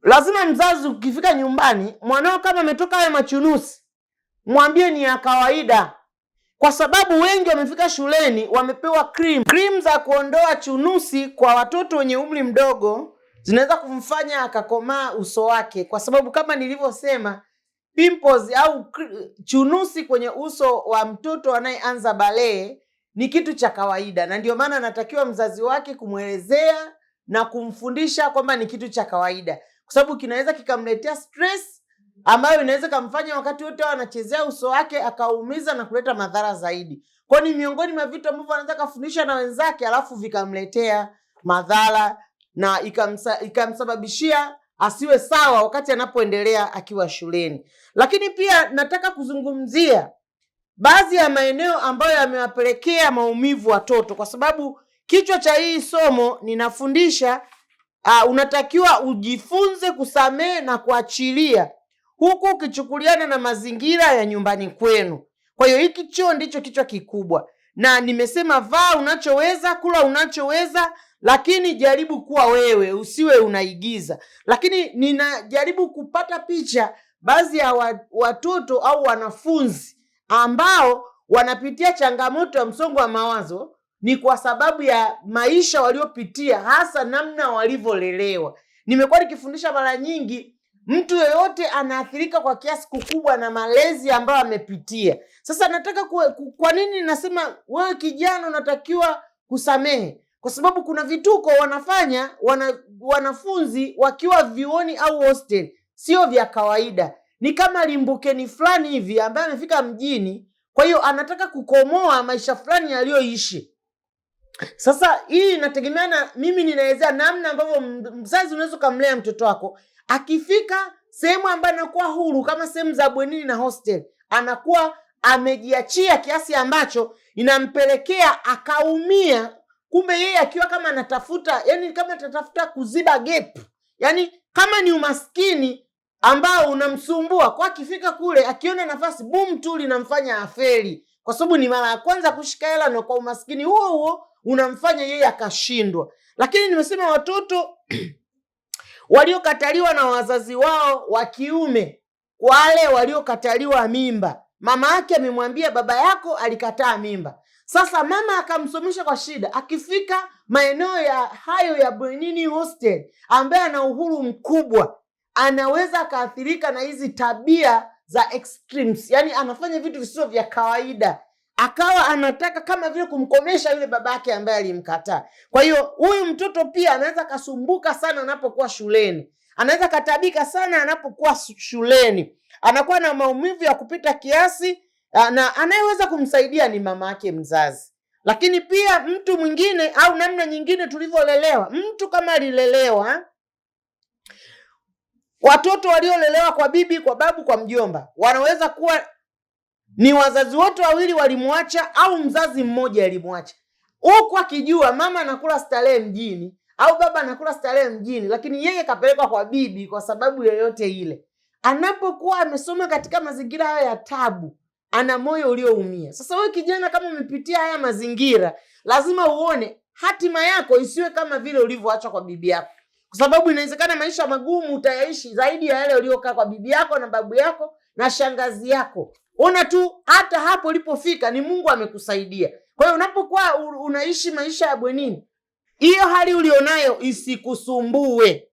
Lazima mzazi ukifika nyumbani, mwanao kama ametoka haya machunusi, mwambie ni ya kawaida. Kwa sababu wengi wamefika shuleni wamepewa cream za kuondoa chunusi. Kwa watoto wenye umri mdogo zinaweza kumfanya akakomaa uso wake, kwa sababu kama nilivyosema, pimples au chunusi kwenye uso wa mtoto anayeanza balee ni kitu cha kawaida, na ndio maana anatakiwa mzazi wake kumwelezea na kumfundisha kwamba ni kitu cha kawaida, kwa sababu kinaweza kikamletea stress ambayo inaweza kumfanya wakati wote anachezea uso wake akaumiza na kuleta madhara zaidi. Kwa ni miongoni mwa vitu ambavyo anaweza kufundisha na wenzake alafu vikamletea madhara na ikamsababishia asiwe sawa wakati anapoendelea akiwa shuleni. Lakini pia nataka kuzungumzia baadhi ya maeneo ambayo yamewapelekea maumivu watoto, kwa sababu kichwa cha hii somo ninafundisha unatakiwa ujifunze kusamehe na kuachilia huku ukichukuliana na mazingira ya nyumbani kwenu. Kwa hiyo hiki ndicho kichwa kikubwa, na nimesema vaa unachoweza, kula unachoweza, lakini jaribu kuwa wewe, usiwe unaigiza. Lakini ninajaribu kupata picha baadhi ya watoto au wanafunzi ambao wanapitia changamoto ya msongo wa mawazo ni kwa sababu ya maisha waliopitia, hasa namna walivyolelewa. Nimekuwa nikifundisha mara nyingi, mtu yeyote anaathirika kwa kiasi kikubwa na malezi ambayo amepitia. Sasa nataka kwa nini nasema wewe kijana unatakiwa kusamehe? Kwa sababu kuna vituko wanafanya wanafunzi wakiwa vyuoni au hostel, sio vya kawaida. Ni kama limbukeni fulani hivi ambaye amefika mjini, kwa hiyo anataka kukomoa maisha fulani aliyoishi. Sasa hii inategemeana, mimi ninaelezea namna ambavyo mzazi unaweza kumlea mtoto wako. Akifika sehemu ambayo anakuwa huru kama sehemu za bwenini na hostel, anakuwa amejiachia kiasi ambacho inampelekea akaumia. Kumbe yeye akiwa kama anatafuta, yani kama atatafuta kuziba gap, yani kama ni umaskini ambao unamsumbua, kwa akifika kule akiona nafasi boom tu linamfanya afeli, kwa sababu ni mara ya kwanza kushika hela, na kwa umaskini huo unamfanya yeye akashindwa. Lakini nimesema watoto waliokataliwa na wazazi wao wa kiume, wale waliokataliwa mimba, mama yake amemwambia baba yako alikataa mimba. Sasa mama akamsomesha kwa shida, akifika maeneo ya hayo ya bwenini hostel ambaye ana uhuru mkubwa, anaweza akaathirika na hizi tabia za extremes, yani anafanya vitu visivyo vya kawaida, akawa anataka kama vile kumkomesha yule babake ambaye alimkataa. Kwa hiyo huyu mtoto pia anaweza kasumbuka sana anapokuwa shuleni, anaweza katabika sana anapokuwa shuleni, anakuwa na maumivu ya kupita kiasi, na anayeweza kumsaidia ni mama yake mzazi. Lakini pia mtu mwingine au namna nyingine tulivyolelewa, mtu kama alilelewa, watoto waliolelewa kwa bibi, kwa babu, kwa mjomba, wanaweza kuwa ni wazazi wote wawili walimwacha au mzazi mmoja alimwacha, huku akijua mama anakula starehe mjini au baba anakula starehe mjini, lakini yeye kapelekwa kwa bibi kwa sababu yoyote ile. Anapokuwa amesoma katika mazingira hayo ya tabu, ana moyo ulioumia. Sasa wewe kijana, kama umepitia haya mazingira, lazima uone hatima yako isiwe kama vile ulivyoachwa kwa bibi yako, kwa sababu inawezekana maisha magumu utayaishi zaidi ya yale uliokaa kwa bibi yako na babu yako na shangazi yako. Ona tu hata hapo ulipofika ni Mungu amekusaidia. Kwa hiyo unapokuwa unaishi maisha ya bwenini, hiyo hali ulionayo isikusumbue.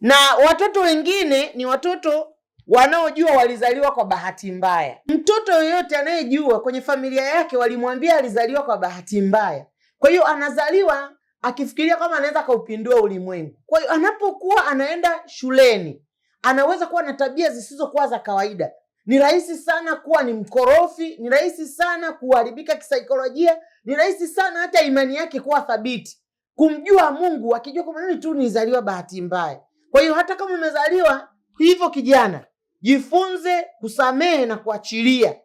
Na watoto wengine ni watoto wanaojua walizaliwa kwa bahati mbaya. Mtoto yoyote anayejua kwenye familia yake walimwambia alizaliwa kwa bahati mbaya, kwa hiyo anazaliwa akifikiria kama anaweza kaupindua ulimwengu. Kwa hiyo anapokuwa anaenda shuleni, anaweza kuwa na tabia zisizokuwa za kawaida. Ni rahisi sana kuwa ni mkorofi, ni rahisi sana kuharibika kisaikolojia, ni rahisi sana hata imani yake kuwa thabiti, kumjua Mungu akijua kwamba mimi tu nilizaliwa bahati mbaya. Kwa hiyo hata kama umezaliwa hivyo, kijana, jifunze kusamehe na kuachilia.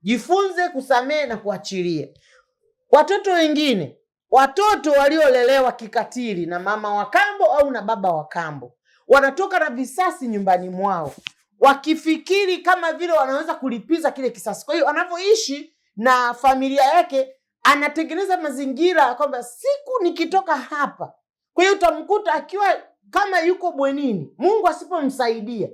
Jifunze kusamehe na kuachilia. Watoto wengine, watoto waliolelewa kikatili na mama wa kambo au na baba wa kambo, wanatoka na visasi nyumbani mwao, wakifikiri kama vile wanaweza kulipiza kile kisasi. Kwa hiyo anapoishi na familia yake, anatengeneza mazingira kwamba siku nikitoka hapa. Kwa hiyo utamkuta akiwa kama yuko bwenini, Mungu asipomsaidia,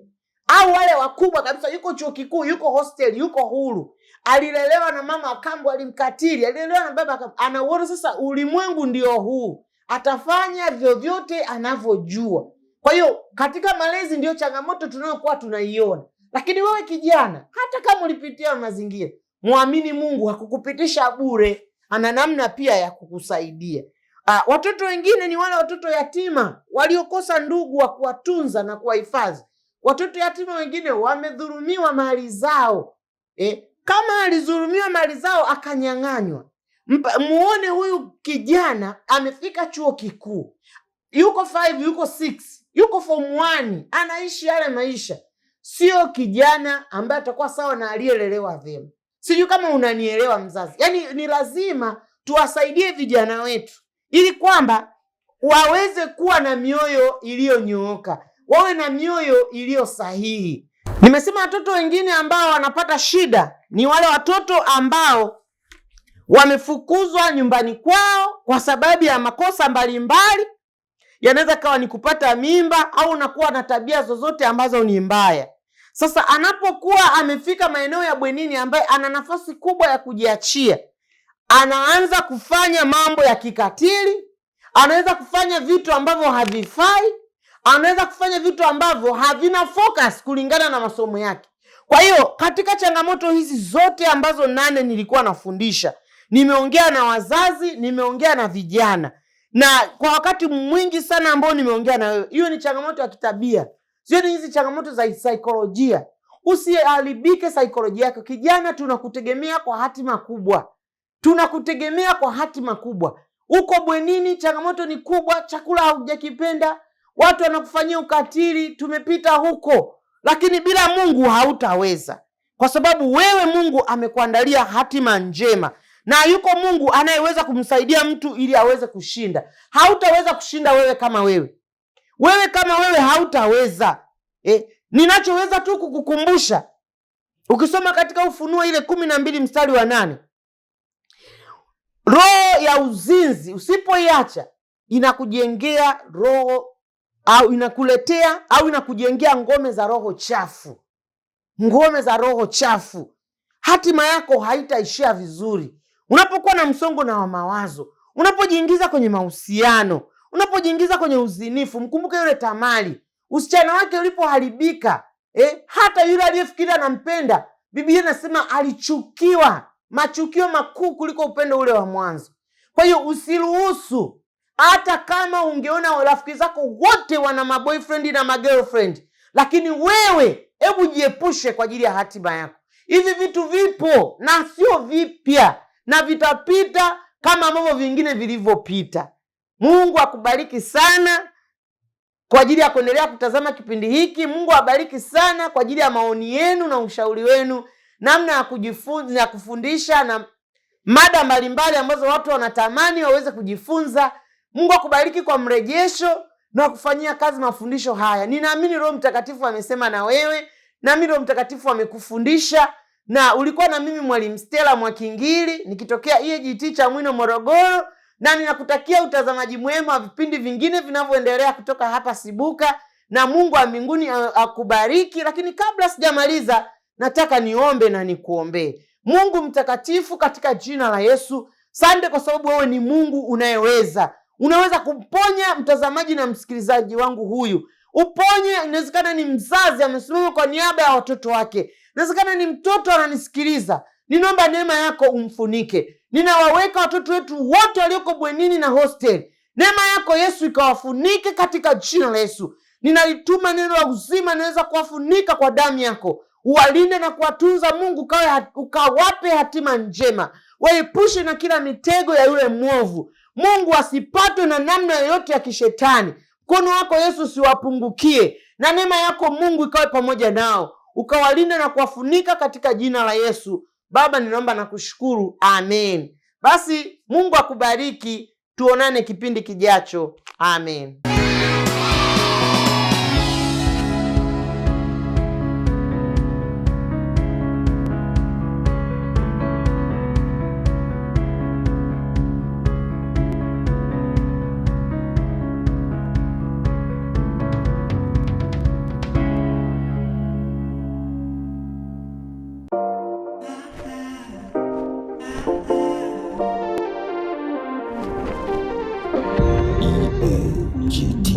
au wale wakubwa kabisa, yuko chuo kikuu, yuko hostel, yuko huru, alilelewa na mama akambo, alimkatili, alilelewa na baba akambo, anaona sasa ulimwengu ndio huu, atafanya vyovyote anavyojua. Kwa hiyo katika malezi ndio changamoto tunayokuwa tunaiona. Lakini wewe kijana, hata kama ulipitia mazingira, muamini Mungu hakukupitisha bure, ana namna pia ya kukusaidia. Watoto wengine ni wale watoto yatima waliokosa ndugu wa kuwatunza na kuwahifadhi. Watoto yatima wengine wamedhulumiwa mali zao. Kama alizulumiwa mali zao akanyang'anywa, muone huyu kijana amefika chuo kikuu, yuko 5, yuko 6, yuko form 1, anaishi yale maisha. Sio kijana ambaye atakuwa sawa na aliyelelewa vyema. Sijui kama unanielewa mzazi. Yaani ni lazima tuwasaidie vijana wetu ili kwamba waweze kuwa na mioyo iliyonyooka, wawe na mioyo iliyo sahihi. Nimesema watoto wengine ambao wanapata shida ni wale watoto ambao wamefukuzwa nyumbani kwao kwa sababu ya makosa mbalimbali. Yanaweza kawa ni kupata mimba au nakuwa na tabia zozote ambazo ni mbaya. Sasa anapokuwa amefika maeneo ya bwenini ambaye ana nafasi kubwa ya kujiachia, anaanza kufanya mambo ya kikatili, anaweza kufanya vitu ambavyo havifai, anaweza kufanya vitu ambavyo havina focus kulingana na masomo yake. Kwa hiyo katika changamoto hizi zote ambazo 8 nilikuwa nafundisha, nimeongea na wazazi, nimeongea na vijana, na kwa wakati mwingi sana ambao nimeongea na wewe, hiyo ni changamoto ya kitabia. Sio ni hizi changamoto za saikolojia. Usiharibike saikolojia yako. Kijana, tunakutegemea kwa hatima kubwa. Tunakutegemea kwa hatima kubwa. Uko bwenini, changamoto ni kubwa, chakula haujakipenda, watu wanakufanyia ukatili, tumepita huko. Lakini bila Mungu hautaweza. Kwa sababu wewe Mungu amekuandalia hatima njema. Na yuko Mungu anayeweza kumsaidia mtu ili aweze kushinda. Hautaweza kushinda wewe kama wewe. Wewe kama wewe hautaweza. Ninachoweza tu kukukumbusha, ukisoma katika Ufunuo ile 12 mstari wa 8, roho ya uzinzi usipoiacha inakujengea roho au inakuletea au inakujengea ngome za roho chafu. Ngome za roho chafu. Hatima yako haitaishia vizuri. Unapokuwa na msongo na wa mawazo, unapojiingiza kwenye mahusiano, unapojiingiza kwenye uzinifu, mkumbuke yule Tamari, usichana wake ulipoharibika, hata yule aliyefikiria anampenda, Biblia inasema alichukiwa, machukio makuu kuliko upendo ule wa mwanzo. Kwa hiyo usiruhusu, hata kama ungeona rafiki zako wote wana maboyfriend na magirlfriend, lakini wewe hebu jiepushe kwa ajili ya hatima yako. Hivi vitu vipo na sio vipya, na vitapita kama ambavyo vingine vilivyopita. Mungu akubariki sana kwa ajili ya kuendelea kutazama kipindi hiki. Mungu abariki sana kwa ajili ya maoni yenu na ushauri wenu, namna ya kujifunza, ya kufundisha na mada mbalimbali ambazo watu wanatamani waweze kujifunza. Mungu akubariki kwa mrejesho na kufanyia kazi mafundisho haya. Ninaamini Roho Mtakatifu amesema na wewe, na mimi Roho Mtakatifu amekufundisha. Na ulikuwa na mimi Mwalimu Stella Mwakingili nikitokea EAGT Chamwino Morogoro, na ninakutakia utazamaji mwema wa vipindi vingine vinavyoendelea kutoka hapa Sibuka, na Mungu wa mbinguni akubariki. Lakini kabla sijamaliza, nataka niombe na nikuombee. Mungu mtakatifu, katika jina la Yesu, asante kwa sababu wewe ni Mungu unayeweza. Unaweza kumponya mtazamaji na msikilizaji wangu huyu. Uponye, inawezekana ni mzazi amesimama kwa niaba ya watoto wake. Inawezekana ni mtoto ananisikiliza. Ninaomba neema yako umfunike. Ninawaweka watoto wetu wote walioko bwenini na hostel. Neema yako Yesu ikawafunike katika jina la Yesu. Ninalituma neno la uzima, naweza kuwafunika kwa damu yako. Uwalinde na kuwatunza Mungu, ukawape hatima njema. Waepushe na kila mitego ya yule mwovu. Mungu asipatwe na namna yoyote ya kishetani. Mkono wako Yesu siwapungukie, na neema yako Mungu ikawe pamoja nao. Ukawalinde na kuwafunika katika jina la Yesu. Baba, ninaomba na kushukuru. Amen. Basi Mungu akubariki. Tuonane kipindi kijacho. Amen. EAGT.